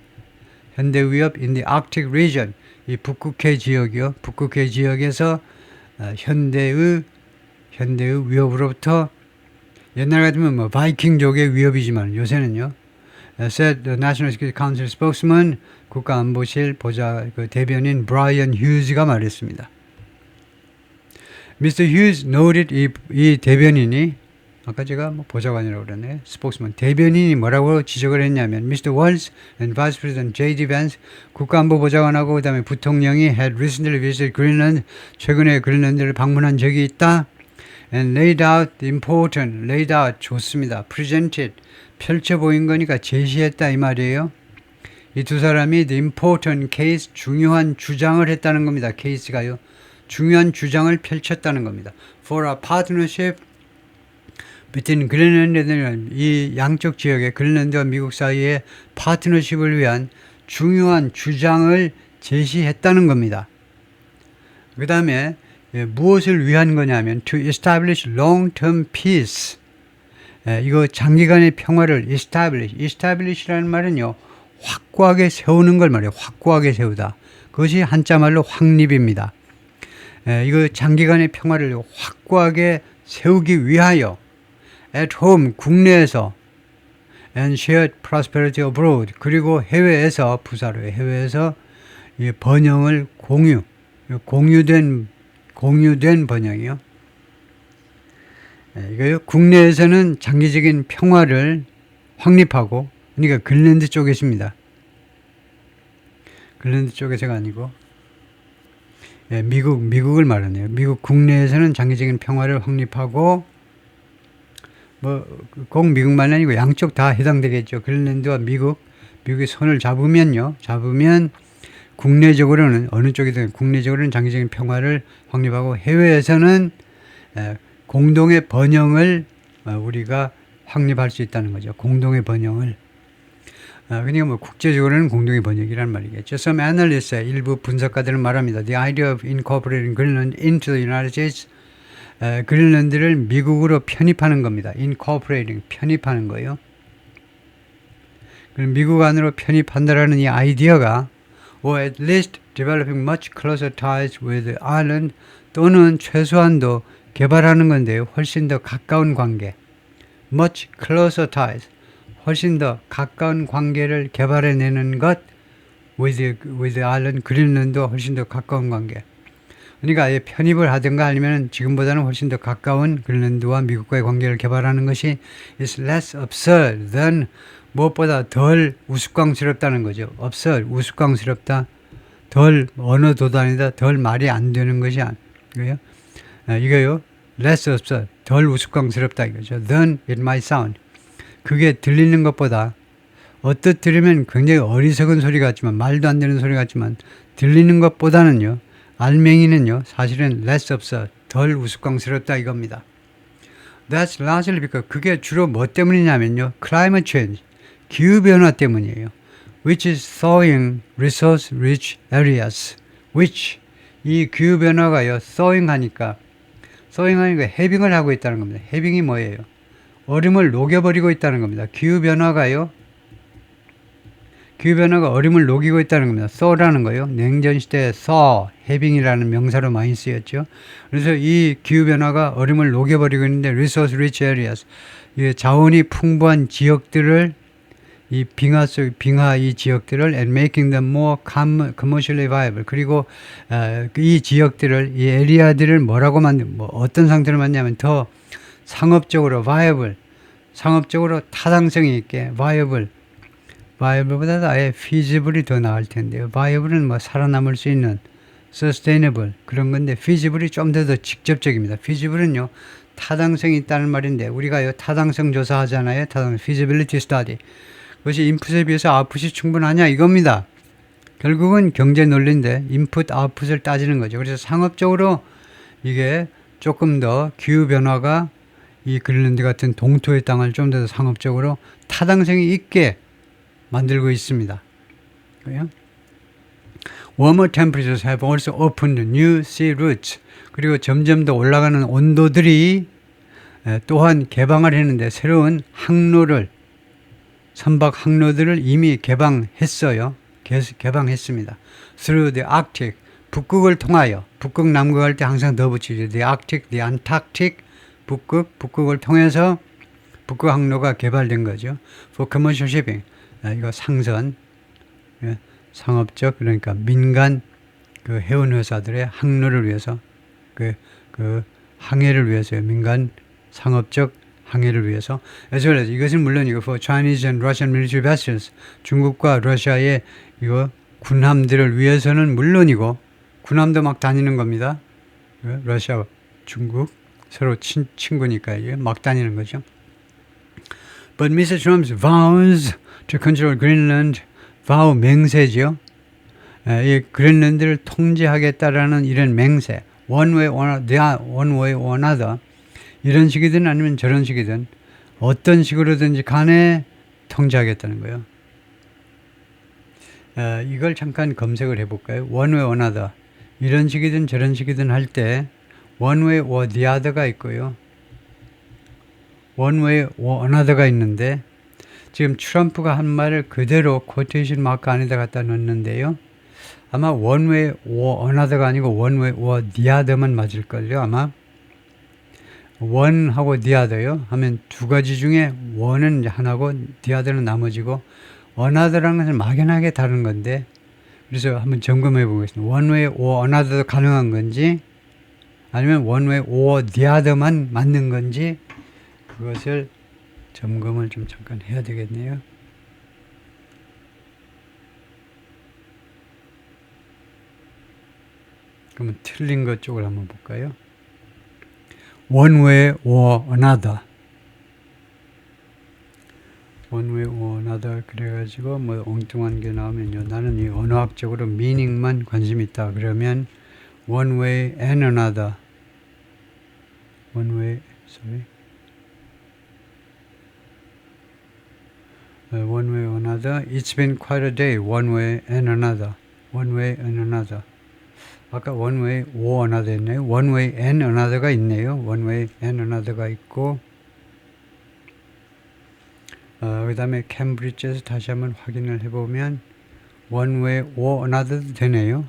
현대 위협 in the Arctic region. 이 북극해 지역이요. 북극해 지역에서 현대의 위협으로부터 옛날 같으면 뭐 바이킹족의 위협이지만 요새는요. said the National Security Council spokesman 국가안보실 그 대변인 브라이언 휴즈가 말했습니다. Mr. Hughes noted 이 대변인이 아까 제가 뭐 보좌관이라고 그러네. 스포크스맨 대변인이 뭐라고 지적을 했냐면 Mr. Walz and Vice President J.D. Vance 국가안보 보좌관하고 그다음에 부통령이 had recently visited Greenland 최근에 그린란드를 방문한 적이 있다. And laid out the important, laid out 좋습니다. presented 펼쳐 보인 거니까 제시했다 이 말이에요. 이 두 사람이 the important case 중요한 주장을 했다는 겁니다. 케이스가요. 중요한 주장을 펼쳤다는 겁니다. For a partnership between Greenland and 이 양쪽 지역의 그린란드와 미국 사이의 파트너십을 위한 중요한 주장을 제시했다는 겁니다. 그 다음에 무엇을 위한 거냐면 to establish long-term peace. 이거 장기간의 평화를 establish라는 말은요. 확고하게 세우는 걸 말해요. 확고하게 세우다. 그것이 한자 말로 확립입니다. 이거 장기간의 평화를 확고하게 세우기 위하여 at home 국내에서 and shared prosperity abroad 그리고 해외에서 부사로의 해외에서 이 번영을 공유된 공유된 번영이요. 이거요. 국내에서는 장기적인 평화를 확립하고, 그러니까 그린란드 쪽에 있습니다. 그린란드 쪽에서가 아니고, 미국을 말하네요. 미국 국내에서는 장기적인 평화를 확립하고, 꼭 미국만 아니고 양쪽 다 해당되겠죠. 그린란드와 미국이 손을 잡으면 국내적으로는 어느 쪽이든 국내적으로는 장기적인 평화를 확립하고 해외에서는 공동의 번영을 우리가 확립할 수 있다는 거죠. 공동의 번영을. 그러니까 국제적으로는 공동의 번영이란 말이겠죠. Some analysts, 일부 분석가들은 말합니다. The idea of incorporating Greenland into the United States, 그린란드를 미국으로 편입하는 겁니다. incorporating, 편입하는 거예요. 그럼 미국 안으로 편입한다라는 이 아이디어가 or at least developing much closer ties with the island, 또는 최소한도 개발하는 건데요. 훨씬 더 가까운 관계. much closer ties. 훨씬 더 가까운 관계를 개발해내는 것. with the island, 그린란드와 훨씬 더 가까운 관계. 그러니까 아예 편입을 하든가 아니면 지금보다는 훨씬 더 가까운 그린란드와 미국과의 관계를 개발하는 것이 is less absurd than, 무엇보다 덜 우스꽝스럽다는 거죠. absurd, 우스꽝스럽다. 덜 어느 도단이다. 덜 말이 안 되는 것이 아니고요. 이거요. less absurd, 덜 우스꽝스럽다 이거죠. than it might sound. 그게 들리는 것보다, 어떻게 들으면 굉장히 어리석은 소리 같지만, 말도 안 되는 소리 같지만, 들리는 것보다는요, 알맹이는요, 사실은 less absurd, 덜 우스꽝스럽다 이겁니다. That's largely because, 그게 주로 뭐 때문이냐면요, climate change, 기후변화 때문이에요. Which is thawing resource-rich areas. which, 이 기후변화가요, thawing 하니까 해빙을 하고 있다는 겁니다. 해빙이 뭐예요? 얼음을 녹여버리고 있다는 겁니다. 기후변화가 얼음을 녹이고 있다는 겁니다. thaw라는 거요. 냉전시대에 thaw, 해빙이라는 명사로 많이 쓰였죠. 그래서 이 기후변화가 얼음을 녹여버리고 있는데, resource rich areas, 이 자원이 풍부한 지역들을, 이 빙하 이 지역들을 and making them more commercially viable. 그리고 이 지역들을, 이 에리아들을 뭐라고 어떤 상태로 만드냐면 더 상업적으로 viable, 상업적으로 타당성이 있게 viable보다도 아예 feasible이 더 나을 텐데요. viable은 살아남을 수 있는 sustainable 그런 건데, feasible이 좀 더 직접적입니다. feasible은요, 타당성이 있다는 말인데, 우리가요, 타당성 조사하잖아요. feasibility study. 그것이 인풋에 비해서 아웃풋이 충분하냐 이겁니다. 결국은 경제 논리인데 인풋 아웃풋을 따지는 거죠. 그래서 상업적으로 이게 조금 더 기후변화가 이 그린란드 같은 동토의 땅을 좀 더 상업적으로 타당성이 있게 만들고 있습니다. 그래요? Warmer temperatures have also opened new sea routes. 그리고 점점 더 올라가는 온도들이 또한 개방을 했는데, 새로운 항로를, 선박 항로들을 이미 개방했어요. 개방했습니다. Through the Arctic, 북극을 통하여, 북극 남극 할 때 항상 더 붙이죠. The Arctic, the Antarctic, 북극을 통해서 북극 항로가 개발된 거죠. For commercial shipping, 이거 상선, 상업적, 그러니까 민간 그 해운 회사들의 항로를 위해서, 그 항해를 위해서요. 민간 상업적 항해를 위해서. as well as, 이것은 물론이고 for Chinese and Russian military vessels, 중국과 러시아의 이거 군함들을 위해서는 물론이고, 군함도 막 다니는 겁니다. 러시아, 중국 서로 친구니까 이게 막 다니는 거죠. But Mr. Trump's vows to control Greenland, vow 맹세죠. 이 그린란드를 통제하겠다라는 이런 맹세, one way or another, 이런 식이든 아니면 저런 식이든 어떤 식으로든지 간에 통제하겠다는 거예요. 이걸 잠깐 검색을 해볼까요? One way or another, 이런 식이든 저런 식이든 할 때 one way or the other가 있고요. one way or another가 있는데, 지금 트럼프가 한 말을 그대로 코테이션 마크 안에다 갖다 넣었는데요. 아마 one way or another가 아니고 one way or the other만 맞을걸요. 아마 one하고 the other요 하면 두 가지 중에 one은 하나고 the other는 나머지고, another라는 것은 막연하게 다른 건데, 그래서 한번 점검해 보겠습니다. one way or another도 가능한 건지, 아니면 one way or the other만 맞는 건지 그것을 점검을 좀 잠깐 해야 되겠네요. 그러면 틀린 것 쪽을 한번 볼까요? one way or another. one way or another 그래가지고 뭐 엉뚱한 게 나오면요. 나는 이 언어학적으로 meaning만 관심 있다. 그러면 one way and another. one way, sorry. one way or another. It's been quite a day. one way and another. one way and another. 아까 one way or another 했네요. one way and another가 있네요. one way and another가 있고 그 다음에 캠브리지에서 다시 한번 확인을 해보면 one way or another도 되네요.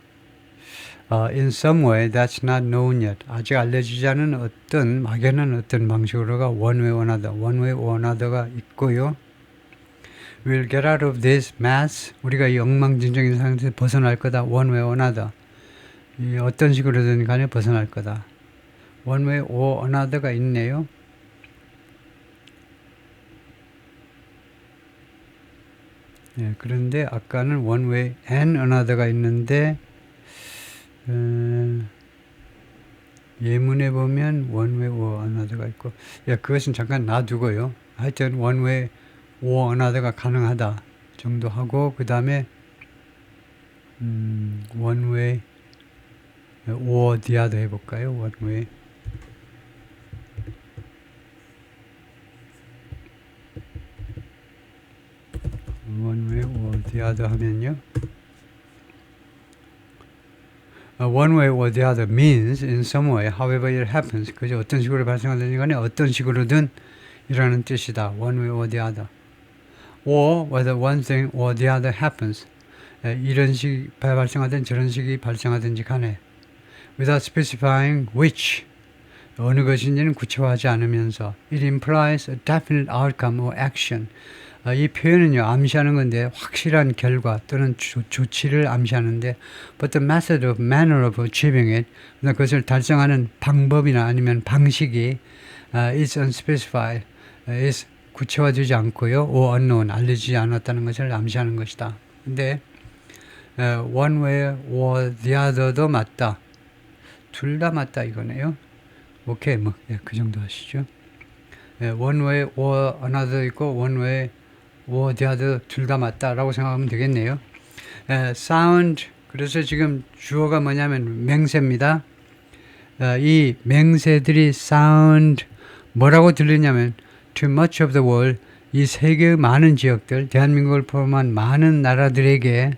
In some way that's not known yet. 아직 알려지지 않은 어떤 막연한 어떤 방식으로가 one way or another, one way or another가 있고요. We'll get out of this mess. 우리가 이 엉망진창인 상태에서 벗어날 거다. one way or another. 이 어떤 식으로든 간에 벗어날 거다. one way or another가 있네요. 예, 그런데 아까는 one way and another가 있는데 예문에 보면 one way or another가 있고 예, 그것은 잠깐 놔두고요. 하여튼 one way or another가 가능하다 정도 하고 그 다음에 one way or the other 해볼까요? one way one way or the other 하면요. one way or the other means in some way, however it happens. 그저 어떤 식으로 발생하든지 간에 어떤 식으로든 이라는 뜻이다. one way or the other. or whether one thing or the other happens. 이런 식이 발생하든 저런 식이 발생하든지 간에 without specifying which 어느 것인지는 구체화하지 않으면서 it implies a definite outcome or action. 이 표현은요 암시하는 건데 확실한 결과 또는 조치를 암시하는데 but the method of manner of achieving it 그것을 달성하는 방법이나 아니면 방식이 is unspecified is 구체화되지 않고요 or unknown 알려지지 않았다는 것을 암시하는 것이다. 근데 one way or the other도 맞다. 둘 다 맞다 이거네요. 오케이 뭐 그 정도 하시죠. one way or another 있고 one way or the other 둘 다 맞다라고 생각하면 되겠네요. sound 그래서 지금 주어가 뭐냐면 맹세입니다. 이 맹세들이 sound 뭐라고 들리냐면 to much of the world 이 세계의 많은 지역들 대한민국을 포함한 많은 나라들에게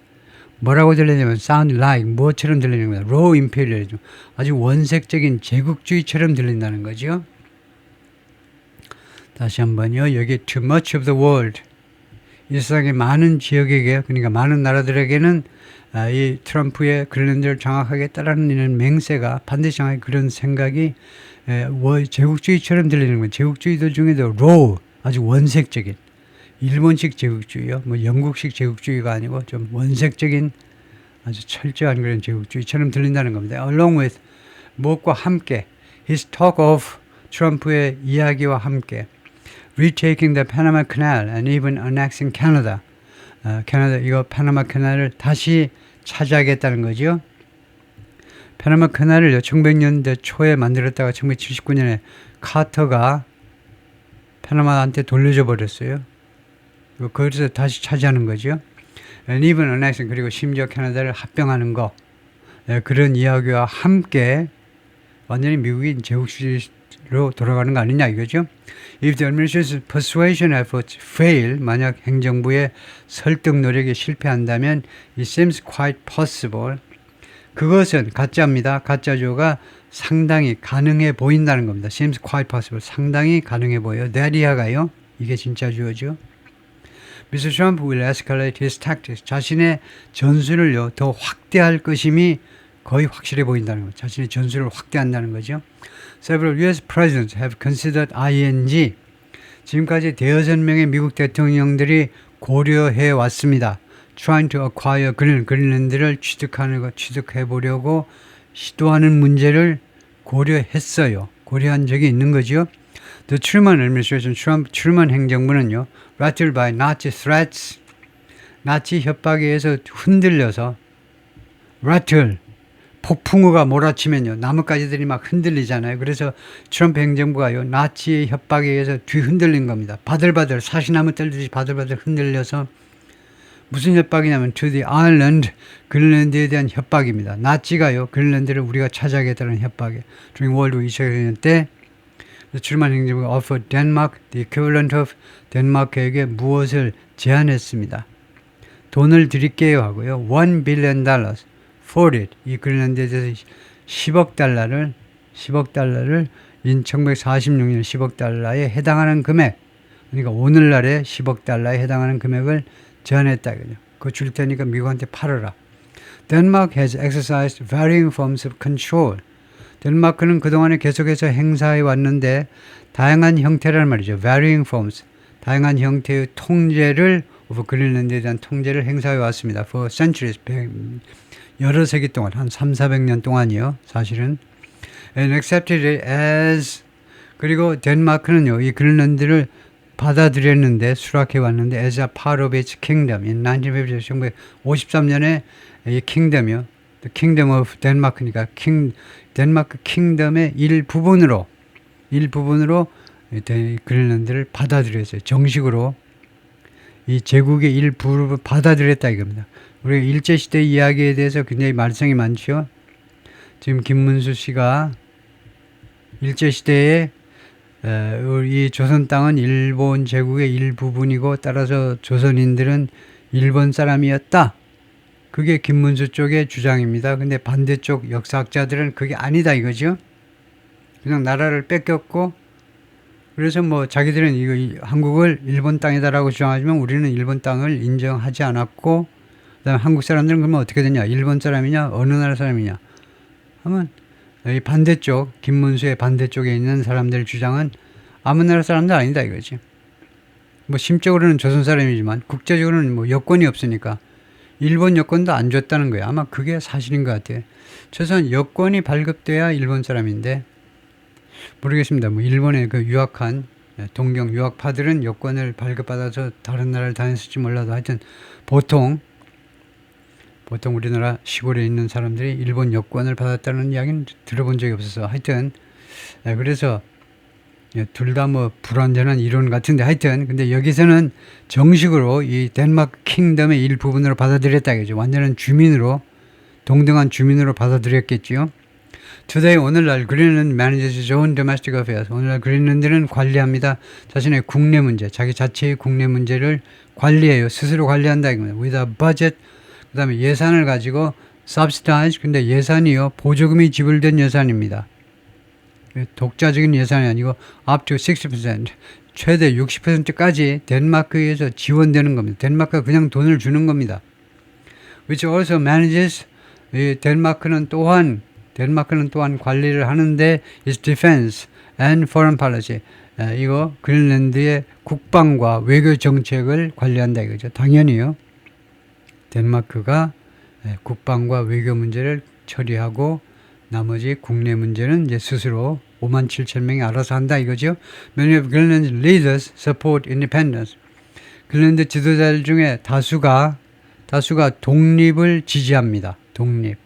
뭐라고 들리냐면 sound like 뭐처럼 들리는 거야. raw imperialism 아주 원색적인 제국주의처럼 들린다는 거죠. 다시 한번요. 여기 too much of the world 이 세상의 많은 지역에게 그러니까 많은 나라들에게는 이 트럼프의 그린란드를 장악하게 따르는 맹세가 반드시 장악하게 그런 생각이 제국주의처럼 들리는 거예요. 제국주의들 중에도 raw 아주 원색적인 일본식 제국주의요. 뭐 영국식 제국주의가 아니고 좀 원색적인 아주 철저한 그런 제국주의처럼 들린다는 겁니다. Along with 무엇과 함께 his talk of 트럼프의 이야기와 함께 retaking the Panama Canal and even annexing Canada. 캐나다 이거 파나마 캐널을 다시 차지하겠다는 거죠. 파나마 캐널을 1900년대 초에 만들었다가 1979년에 카터가 파나마한테 돌려줘 버렸어요. 그래서 다시 차지하는 거죠. And even annexing 그리고 심지어 캐나다를 합병하는 거 그런 이야기와 함께 완전히 미국이 제국주의로 돌아가는 거 아니냐 이거죠. If the administration's persuasion efforts fail, 만약 행정부의 설득 노력이 실패한다면 it seems quite possible. 그것은 가짜입니다. 가짜주어가 상당히 가능해 보인다는 겁니다. seems quite possible. 상당히 가능해 보여요. that이야가요. 이게 진짜 주어죠. Mr. Trump will escalate his tactics. 자신의 전술을요 더 확대할 것임이 거의 확실해 보인다는 거죠. 자신의 전술을 확대한다는 거죠. Several U.S. presidents have considered ING. 지금까지 대여섯 명의 미국 대통령들이 고려해 왔습니다. Trying to acquire 그린란드를 취득해 보려고 시도하는 문제를 고려했어요. 고려한 적이 있는 거죠. The Truman administration, 트루먼 행정부는요, rattled by Nazi threats, 나치 협박에 의해서 흔들려서, rattle, 폭풍우가 몰아치면요, 나뭇가지들이 막 흔들리잖아요. 그래서 트럼프 행정부가요, 나치의 협박에 의해서 뒤흔들린 겁니다. 바들바들, 사시나무 떨듯이 바들바들 흔들려서, 무슨 협박이냐면 to the island, 그린란드에 대한 협박입니다. 나치가요, 그린란드를 우리가 차지하겠다는 협박에 during World War 2차 때 트루먼 행정부가 offered Denmark the equivalent of 덴마크에게 무엇을 제안했습니다. 돈을 드릴게요 하고요. $1 billion for it. 이 그린란드에 대해서 10억 달러를 in 1946년 10억 달러에 해당하는 금액, 그러니까 오늘날의 10억 달러에 해당하는 금액을 제안했다 이거죠. 그거 줄 테니까 미국한테 팔아라. Denmark has exercised varying forms of control. 덴마크는 그동안에 계속해서 행사해 왔는데 다양한 형태란 말이죠. varying forms. 다양한 형태의 통제를 of 그린란드에 대한 통제를 행사해 왔습니다. for centuries. 여러 세기 동안 한 300~400년 동안이요. 사실은 and accepted it as 그리고 덴마크는요. 이 그린란드를 받아들였는데 수락해 왔는데 as a part of its kingdom in 1953년에 이 킹덤이요. The Kingdom of Denmark니까 덴마크 킹덤의 일부분으로 그린란드를 받아들였어요. 정식으로 이 제국의 일부를 받아들였다 이겁니다. 우리가 일제시대 이야기에 대해서 굉장히 말썽이 많죠. 지금 김문수 씨가 일제시대에 이 조선 땅은 일본 제국의 일부분이고 따라서 조선인들은 일본 사람이었다. 그게 김문수 쪽의 주장입니다. 근데 반대쪽 역사학자들은 그게 아니다 이거죠. 그냥 나라를 뺏겼고 그래서 뭐 자기들은 이거 한국을 일본 땅이다라고 주장하지만 우리는 일본 땅을 인정하지 않았고 그다음에 한국 사람들은 그러면 어떻게 되냐? 일본 사람이냐? 어느 나라 사람이냐? 하면 이 반대쪽 김문수의 반대쪽에 있는 사람들 주장은 아무 나라 사람도 아니다 이거지. 뭐 심적으로는 조선 사람이지만 국제적으로는 뭐 여권이 없으니까 일본 여권도 안 줬다는 거예요. 아마 그게 사실인 것 같아요. 최소한 여권이 발급돼야 일본 사람인데 모르겠습니다. 뭐 일본에 그 유학한 동경 유학파들은 여권을 발급받아서 다른 나라를 다녔을지 몰라도 하여튼 보통 우리나라 시골에 있는 사람들이 일본 여권을 받았다는 이야기는 들어본 적이 없어서 하여튼 그래서 둘 다 뭐 불완전한 이론 같은데 하여튼 근데 여기서는 정식으로 이 덴마크 킹덤의 일부분으로 받아들였다 이거죠. 완전한 주민으로 동등한 주민으로 받아들였겠지요. Today 오늘날 그린란드 manages its own domestic affairs. 오늘날 그린란드는 관리합니다. 자신의 국내 문제, 자기 자체의 국내 문제를 관리해요. 스스로 관리한다 이겁니다. With a budget 그 다음에 예산을 가지고 subsidize 근데 예산이요 보조금이 지불된 예산입니다. 독자적인 예산이 아니고 up to 60% 최대 60%까지 덴마크에 의해서 지원되는 겁니다. 덴마크가 그냥 돈을 주는 겁니다. Which also manages 덴마크는 또한 관리를 하는데 its defense and foreign policy 이거 그린란드의 국방과 외교 정책을 관리한다 이거죠. 당연히요. 덴마크가 국방과 외교 문제를 처리하고 나머지 국내 문제는 이제 스스로 57,000명이 알아서 한다 이거죠. Many of Greenland's leaders support independence. 그린란드 지도자들 중에 다수가 독립을 지지합니다. 독립.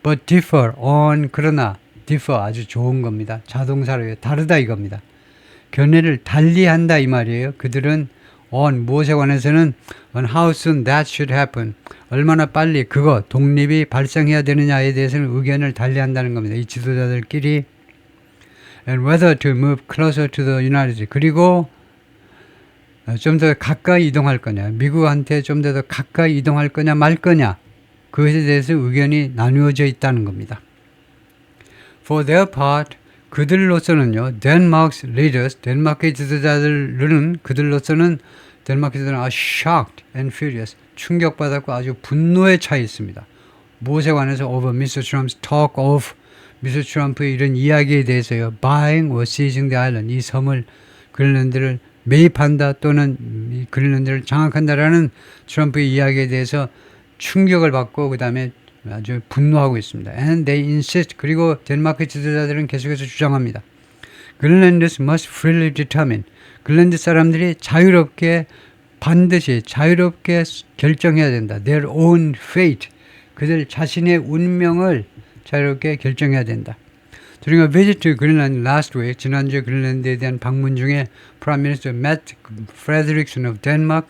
But differ on 그러나 differ 아주 좋은 겁니다. 자동사로 다르다 이겁니다. 견해를 달리한다 이 말이에요. 그들은 on 무엇에 관해서는 on how soon that should happen. 얼마나 빨리 그거 독립이 발생해야 되느냐에 대해서는 의견을 달리한다는 겁니다. 이 지도자들끼리 and whether to move closer to the United States. 그리고 좀 더 가까이 이동할 거냐, 미국한테 좀 더 가까이 이동할 거냐 말 거냐 그것에 대해서 의견이 나누어져 있다는 겁니다. For their part 그들로서는요, Denmark's leaders, 덴마크의 지도자들은 그들로서는 덴마크에서는 are shocked and furious, 충격받았고 아주 분노에 차 있습니다. 무엇에 관해서 over Mr. Trump's talk of 미스터 트럼프의 이런 이야기에 대해서요, buying or seizing the island, 이 섬을 그린란드를 매입한다 또는 그린란드를 장악한다라는 트럼프의 이야기에 대해서 충격을 받고 그 다음에 아주 분노하고 있습니다. And they insist. 그리고 덴마크 지도자들은 계속해서 주장합니다. Greenlanders must freely determine. 그린란드 사람들이 자유롭게 반드시 자유롭게 결정해야 된다. Their own fate. 그들 자신의 운명을 자유롭게 결정해야 된다. During a visit to Greenland last week, 지난주에 그린란드에 대한 방문 중에 Prime Minister Mette Frederiksen of Denmark,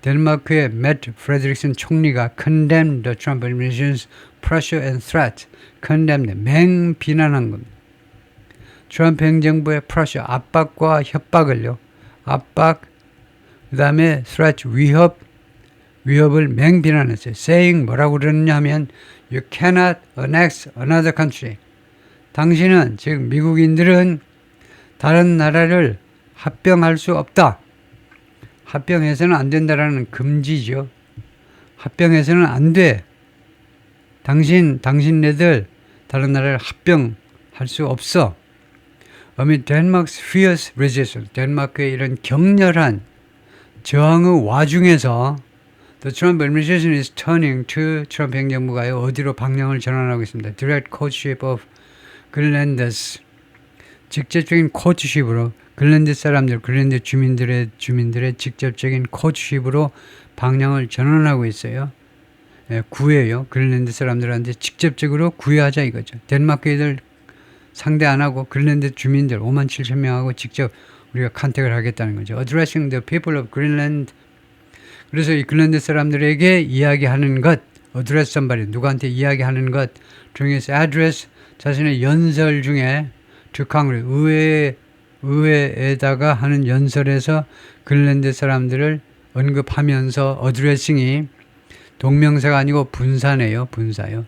덴마크의 Mette Frederiksen 총리가 condemned the Trump administration's pressure and threat. condemned, 맹비난한 겁니다. 트럼프 행정부의 pressure, 압박과 협박을요. 압박, 그 다음에 threat, 위협을 맹비난했어요. saying 뭐라고 그러느냐 하면 You cannot annex another country. 당신은, 즉 미국인들은 다른 나라를 합병할 수 없다. 합병해서는 안 된다라는 금지죠. 합병해서는 안 돼. 당신네들 다른 나라를 합병할 수 없어. Amid Denmark's fierce resistance, 덴마크의 이런 격렬한 저항의 와중에서 The Trump administration is turning to 트럼프 행정부가요. 어디로 방향을 전환하고 있습니다. Direct courtship of Greenlanders. 직접적인 courtship으로 그린란드 사람들, 그린란드 주민들의 직접적인 courtship으로 방향을 전환하고 있어요. 예, 구해요. 그린란드 사람들한테 직접적으로 구애하자 이거죠. 덴마크 애들 상대 안 하고 그린란드 주민들 5만 7천 명하고 직접 우리가 컨택을 하겠다는 거죠. Addressing the people of Greenland. 그래서 이 그린란드 사람들에게 이야기하는 것, address somebody, 누구한테 이야기하는 것 중에서 address, 자신의 연설 중에 to Congress, 의회에다가 하는 연설에서 그린란드 사람들을 언급하면서 addressing이 동명사가 아니고 분사네요. 분사요.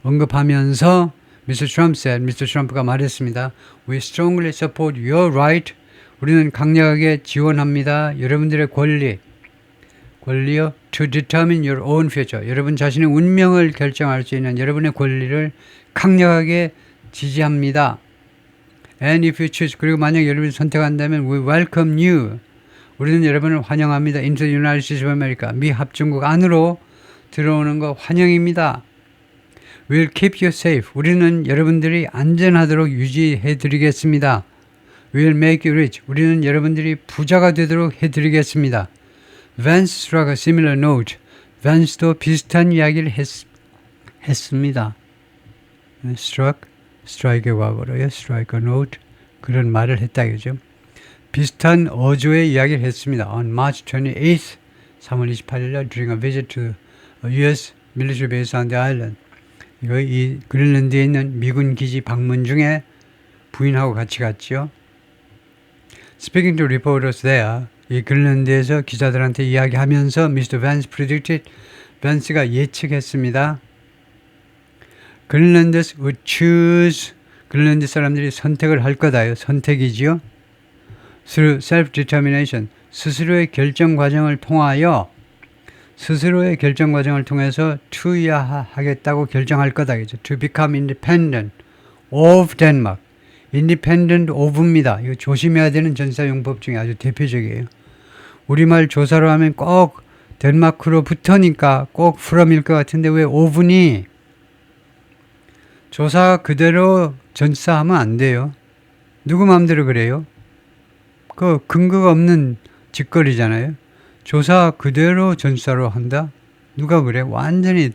언급하면서 Mr. Trump said, Mr. Trump가 말했습니다. We strongly support your right. 우리는 강력하게 지원합니다. 여러분들의 권리요. To determine your own future. 여러분 자신의 운명을 결정할 수 있는 여러분의 권리를 강력하게 지지합니다. And if you choose, 그리고 만약 여러분이 선택한다면 we welcome you. 우리는 여러분을 환영합니다. Into the United States of America. 미 합중국 안으로 들어오는 거 환영입니다. We'll keep you safe. 우리는 여러분들이 안전하도록 유지해 드리겠습니다. We'll make you rich. 우리는 여러분들이 부자가 되도록 해드리겠습니다. Vance struck a similar note. Vance도 비슷한 이야기를 했습니다. strike의 과거로요. strike a note. 그런 말을 했다 이거죠. 비슷한 어조의 이야기를 했습니다. On March 28th, 3월 28일 날 during a visit to a U.S. military base on the island. 이거 이 그린란드에 있는 미군 기지 방문 중에 부인하고 같이 갔죠. Speaking to reporters there, 이 그린란드에서 기자들한테 이야기하면서 Mr. Vance predicted, 밴스가 예측했습니다. 그린란드ers would choose, 그린란드 사람들이 선택을 할 거다요. 선택이지요. Through self-determination, 스스로의 결정 과정을 통해서 투여하겠다고 결정할 거다. To become independent of Denmark. independent of입니다. 이거 조심해야 되는 전사용법 중에 아주 대표적이에요. 우리말 조사로 하면 꼭 덴마크로부터니까 꼭 from일 것 같은데 왜 of니? 조사 그대로 전사하면 안 돼요. 누구 마음대로 그래요? 그 근거가 없는 짓거리잖아요. 조사 그대로 전사로 한다? 누가 그래? 완전히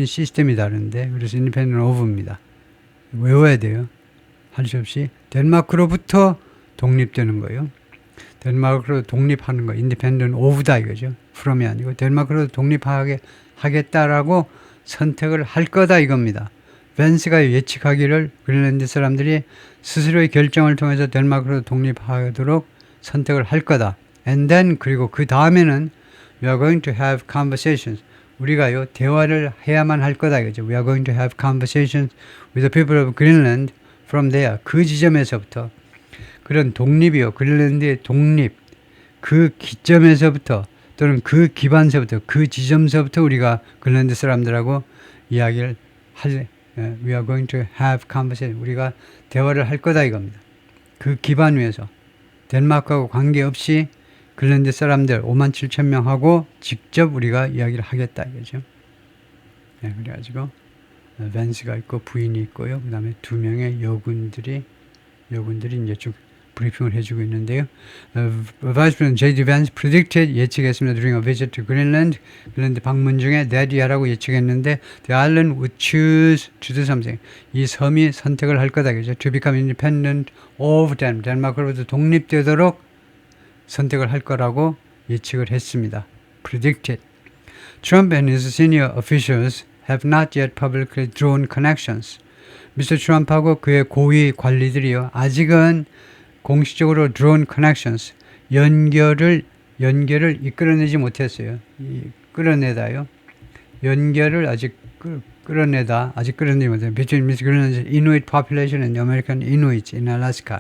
시스템이 다른데. 그래서 independent of입니다. 외워야 돼요. 할 수 없이 덴마크로부터 독립되는 거예요. 덴마크로 독립하는 거, independent of다 이거죠. from이 아니고 덴마크로 독립하겠다라고 선택을 할 거다 이겁니다. 밴스가 예측하기를 그린란드 사람들이 스스로의 결정을 통해서 덴마크로 독립하도록 선택을 할 거다. And then 그리고 그 다음에는 we are going to have conversations. 우리가요 대화를 해야만 할 거다 이거죠. We are going to have conversations with the people of Greenland from there. 그 지점에서부터 그런 독립이요. 그린란드의 독립 그 기점에서부터 또는 그 기반서부터 그 지점서부터 우리가 그린란드 사람들하고 이야기를 We are going to have conversation. 우리가 대화를 할 거다 이겁니다. 그 기반 위에서 덴마크하고 관계없이 그린란드 사람들 5만 7천 명하고 직접 우리가 이야기를 하겠다 이거죠. 그래가지고 벤스가 있고 부인이 있고요. 그 다음에 2명의 여군들이 이제 쭉 브리핑을 해주고 있는데요. Vice President J.D. Vance predicted 예측했습니다. During a visit to Greenland, 그런데 방문 중에 that year라고 예측했는데 the island would choose to do something. 이 섬이 선택을 할 거다. 그죠? To become independent of Denmark. 덴마크로부터 독립되도록 선택을 할 거라고 예측을 했습니다. Predicted. Trump and his senior officials have not yet publicly drawn connections. 미스터 트럼프하고 그의 고위 관리들이요. 아직은 공식적으로 drawn connections, 연결을 이끌어내지 못했어요. 끌어내다요. 연결을 아직 끌어내지 못해요. Between Miss Greenland's Inuit population and the American Inuits in Alaska.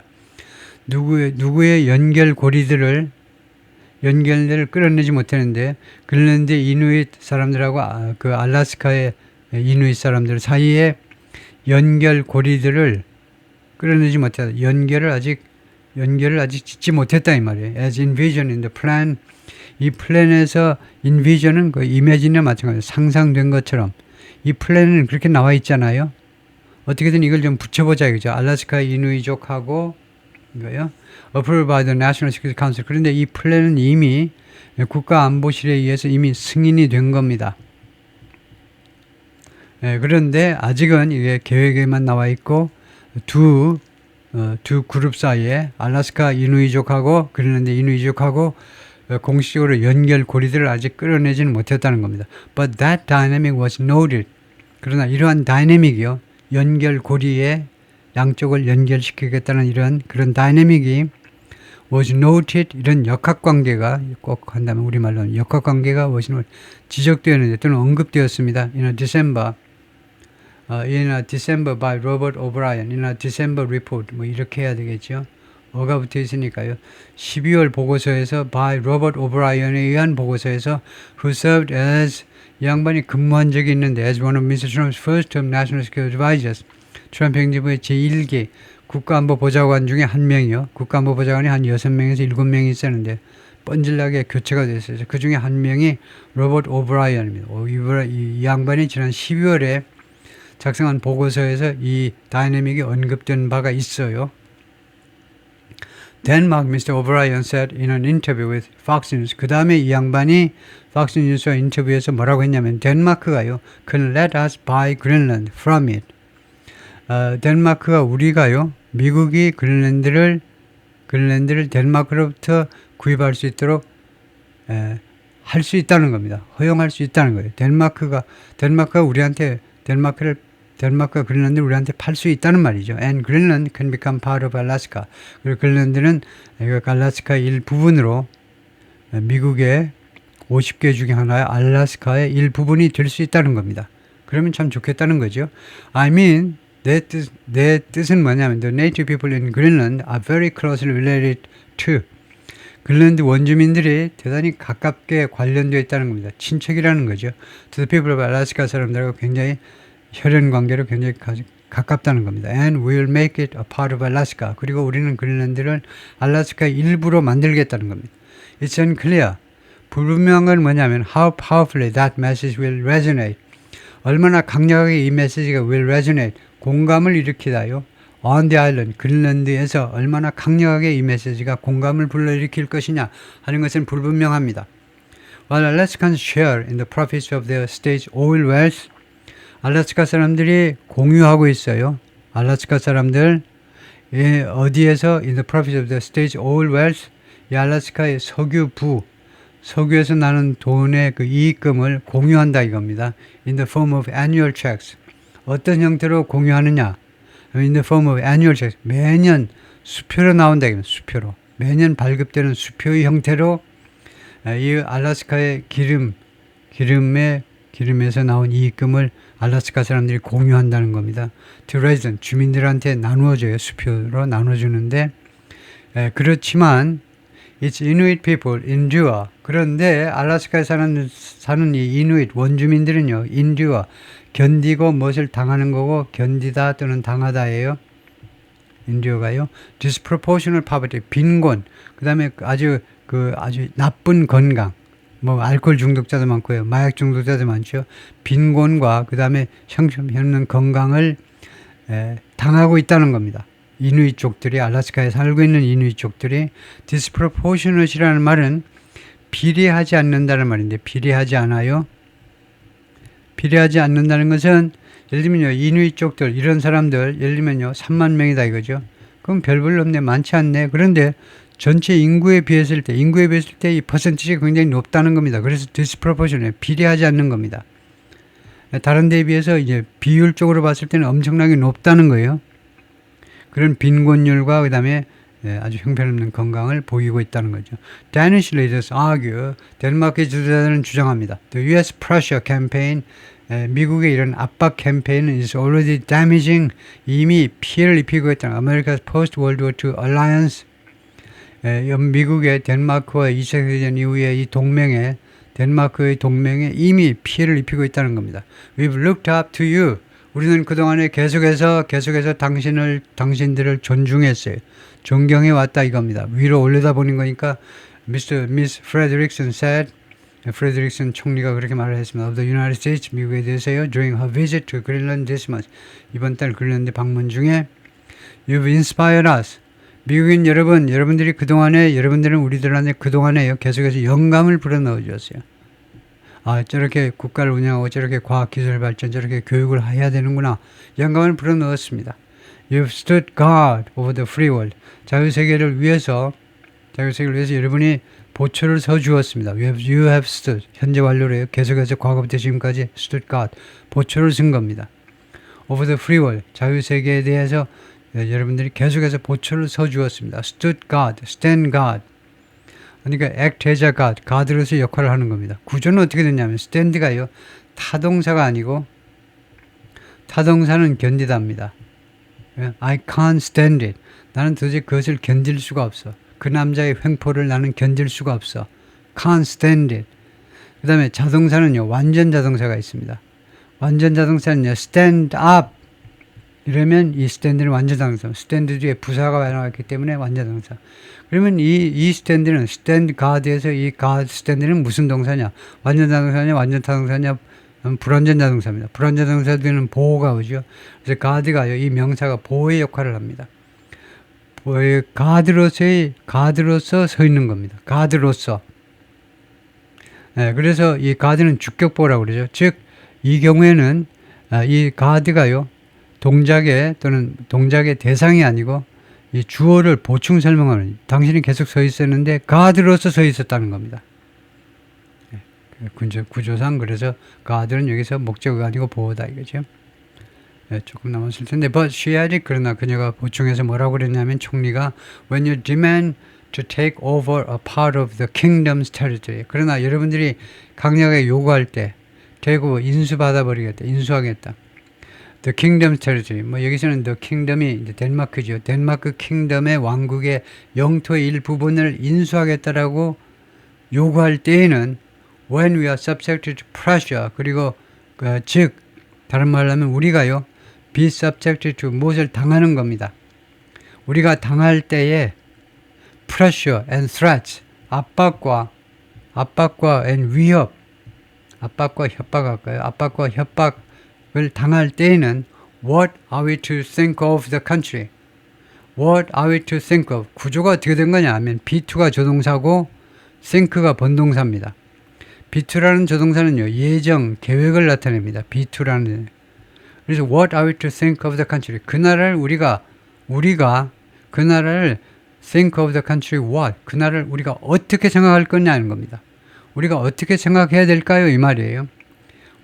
누구의 연결고리들을 끌어내지 못했는데 그린란드 이누이트 사람들하고 그 알래스카의 이누이트 사람들 사이에 연결고리들을 끌어내지 못했다. 연결을 아직 짓지 못했다 이 말이에요. As envisioned in the plan, 이 플랜에서 envision은 그 imagine이나 마찬가지예요. 상상된 것처럼 이 플랜은 그렇게 나와 있잖아요. 어떻게든 이걸 좀 붙여보자 이거죠. 알래스카 이누이족하고 이거요. Approved by the National Security Council. 그런데 이 플랜은 이미 국가안보실에 의해서 이미 승인이 된 겁니다. 그런데 아직은 이게 계획에만 나와 있고 두 그룹 사이에 알래스카 이누이족하고 그린란드 이누이족하고 공식적으로 연결고리들을 아직 끌어내지는 못했다는 겁니다. But that dynamic was noted. 그러나 이러한 다이내믹이요. 연결고리에 양쪽을 연결시키겠다는 이런 그런 다이내믹이 was noted. 이런 역학관계가 꼭 한다면 우리말로는 역학관계가 was noted. 지적되었는데 또는 언급되었습니다. In a December by Robert O'Brien. In a December report. 뭐 이렇게 해야 되겠죠. 어가 붙어 있으니까요. 12월 보고서에서 by Robert O'Brien에 의한 보고서에서 who served as 이 양반이 근무한 적이 있는데 as one of Mr. Trump's first term national security advisors. 트럼프 행정부의 제1기 국가안보보좌관 중에 한 명이요. 국가안보보좌관이 한 6명에서 7명이 있었는데 뻔질나게 교체가 됐어요. 그 중에 한 명이 로버트 오브라이언입니다. 이 양반이 지난 12월에 작성한 보고서에서 이 다이내믹이 언급된 바가 있어요. Denmark, Mr. O'Brien said in an interview with Fox News. 그 다음에 이 양반이 Fox News와 인터뷰에서 뭐라고 했냐면 덴마크가요. Can let us buy Greenland from it. 덴마크가 우리가요. 미국이 그린란드를 덴마크로부터 구입할 수 있도록 할 수 있다는 겁니다. 허용할 수 있다는 거예요. 덴마크가 그린란드를 우리한테 팔 수 있다는 말이죠. And Greenland can become part of Alaska. 그리고 그린란드는 알래스카의 일부분으로 미국의 50개 중에 하나의 알래스카의 일부분이 될 수 있다는 겁니다. 그러면 참 좋겠다는 거죠. I mean, 내 뜻은 뭐냐면 the native people in Greenland are very closely related to. 그린란드 원주민들이 대단히 가깝게 관련되어 있다는 겁니다. 친척이라는 거죠. To the people of Alaska 사람들하고 굉장히 혈연 관계로 굉장히 가깝다는 겁니다. And we'll make it a part of Alaska. 그리고 우리는 그린란드를 알래스카의 일부로 만들겠다는 겁니다. It's unclear. 불분명한 건 뭐냐면 how powerfully that message will resonate. 얼마나 강력하게 이 메시지가 will resonate. 공감을 일으키다요. On the island, 그린란드에서 얼마나 강력하게 이 메시지가 공감을 불러일으킬 것이냐 하는 것은 불분명합니다. While Alaskans share in the profits of their state's oil wells, 알래스카 사람들이 공유하고 있어요. 알래스카 사람들 어디에서 in the profits of the state's oil wells, 이 알래스카의 석유에서 나는 돈의 그 이익금을 공유한다 이겁니다. In the form of annual checks. 어떤 형태로 공유하느냐? In the form of annual checks. 매년 수표로 나온다. 수표로. 매년 발급되는 수표의 형태로 이 알래스카의 기름에서 나온 이익금을 알래스카 사람들이 공유한다는 겁니다. To resident, 주민들한테 나누어줘요. 수표로 나눠주는데 그렇지만 It's Inuit people endure. 그런데 알래스카에 사는 이 이누이트 원주민들은요. endure. 견디고 무엇을 당하는 거고 견디다 또는 당하다예요. endure가요. disproportionate poverty. 빈곤. 그다음에 아주 나쁜 건강. 뭐 알코올 중독자도 많고요. 마약 중독자도 많죠. 빈곤과 그 다음에 형편없는 건강을 당하고 있다는 겁니다. 이누이족들이 알래스카에 살고 있는 이누이족들이 disproportionate이라는 말은 비례하지 않는다는 말인데 비례하지 않아요. 비례하지 않는다는 것은 예를 들면요 이누이족들 이런 사람들 예를 들면요 3만 명이다 이거죠. 그럼 별 볼 없네 많지 않네. 그런데 전체 인구에 비했을 때 이 퍼센티지가 굉장히 높다는 겁니다. 그래서 disproportionate 비례하지 않는 겁니다. 다른 데에 비해서 이제 비율적으로 봤을 때는 엄청나게 높다는 거예요. 그런 빈곤율과 그 다음에 아주 형편없는 건강을 보이고 있다는 거죠. Danish leaders argue, 덴마크의 지도자들은 주장합니다. The U.S. pressure campaign, 미국의 이런 압박 캠페인은 is already damaging, 이미 피해를 입히고 있다는 America's post-World War II alliance, 미국의 덴마크와 2차 세계대전 이후에 이 동맹에 덴마크의 동맹에 이미 피해를 입히고 있다는 겁니다. We've looked up to you. 우리는 그동안에 계속해서 당신들을 존중했어요. 존경해 왔다 이겁니다. 위로 올려다보는 거니까 Miss Frederickson said, 프레드릭슨 총리가 그렇게 말을 했습니다. Of the United States, 미국에 대해서요. During her visit to Greenland this month. 이번 달 그린란드 방문 중에 You've inspired us. 미국인 여러분, 여러분들은 우리들한테 그동안에요. 계속해서 영감을 불어넣어 주었어요. 아, 저렇게 국가를 운영하고 저렇게 과학기술 발전, 저렇게 교육을 해야 되는구나. 영감을 불어넣었습니다. You've stood guard over the free world. 자유세계를 위해서 여러분이 보초를 서 주었습니다. You have stood. 현재 완료로요. 계속해서 과거부터 지금까지 stood guard. 보초를 쓴 겁니다. Over the free world. 자유세계에 대해서 여러분들이 계속해서 보초를 서 주었습니다. stood guard, stand guard. 그러니까 act as a guard, 가드로서 역할을 하는 겁니다. 구조는 어떻게 됐냐면 stand가요. 타동사가 아니고 타동사는 견디다입니다. I can't stand it. 나는 도저히 그것을 견딜 수가 없어. 그 남자의 횡포를 나는 견딜 수가 없어. Can't stand it. 그 다음에 자동사는요. 완전 자동사가 있습니다. 완전 자동사는요. stand up. 이러면 이 stand는 완전 자동사. stand 뒤에 부사가 나왔기 때문에 완전 자동사. 그러면 이 stand는 stand guard에서 이 guard stand는 무슨 동사냐? 완전 자동사냐? 완전 타동사냐? 불완전 자동사입니다. 불완전 자동사들은 보호가 오죠. 그래서 guard가요. 이 명사가 보호의 역할을 합니다. 가드로서 서 있는 겁니다. 가드로서. 그래서 이 가드는 주격보라고 그러죠. 즉, 이 경우에는 이 가드가요. 동작의 대상이 아니고 이 주어를 보충 설명하는 당신이 계속 서 있었는데 가드로서 서 있었다는 겁니다. 구조상 그래서 가드는 여기서 목적어가 아니고 보호다 이거죠. 조금 남았을 텐데 but she added 그러나 그녀가 보충해서 뭐라고 그랬냐면 총리가 when you demand to take over a part of the kingdom's territory 그러나 여러분들이 강력하게 요구할 때 대구 인수받아버리겠다 인수하겠다 the kingdom's territory 뭐 여기서는 the kingdom이 이제 덴마크죠. 덴마크 킹덤의 왕국의 영토의 일부분을 인수하겠다라고 요구할 때에는 when we are subjected to pressure 그리고 즉 다른 말로 하면 우리가요 be subjected to 무엇을 당하는 겁니다. 우리가 당할 때에 pressure and threats 압박과 and 위협 압박과 협박할까요? 압박과 협박을 당할 때에는 what are we to think of the country? What are we to think of? 구조가 어떻게 된 거냐 하면 be2가 조동사고 think가 번동사입니다. be2라는 조동사는요 예정, 계획을 나타냅니다. be2라는 그래서 what are we to think of the country? 그 나라를 우리가 그 나라를 think of the country what? 그 나라를 우리가 어떻게 생각할 거냐는 겁니다. 우리가 어떻게 생각해야 될까요? 이 말이에요.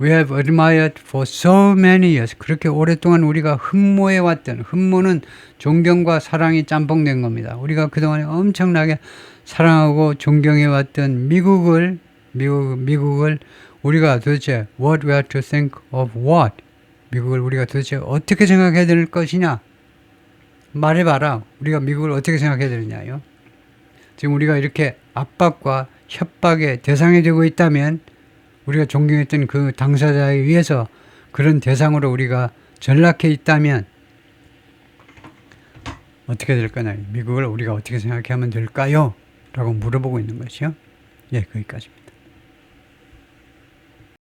We have admired for so many years. 그렇게 오랫동안 우리가 흠모해왔던 흠모는 존경과 사랑이 짬뽕된 겁니다. 우리가 그동안에 엄청나게 사랑하고 존경해왔던 미국을 우리가 도대체 what we are to think of what? 미국을 우리가 도대체 어떻게 생각해야 될 것이냐? 말해봐라. 우리가 미국을 어떻게 생각해야 되느냐요? 지금 우리가 이렇게 압박과 협박의 대상이 되고 있다면 우리가 존경했던 그 당사자에 의해서 그런 대상으로 우리가 전락해 있다면 어떻게 될 거나요? 미국을 우리가 어떻게 생각하면 될까요? 라고 물어보고 있는 것이요. 예, 거기까지입니다.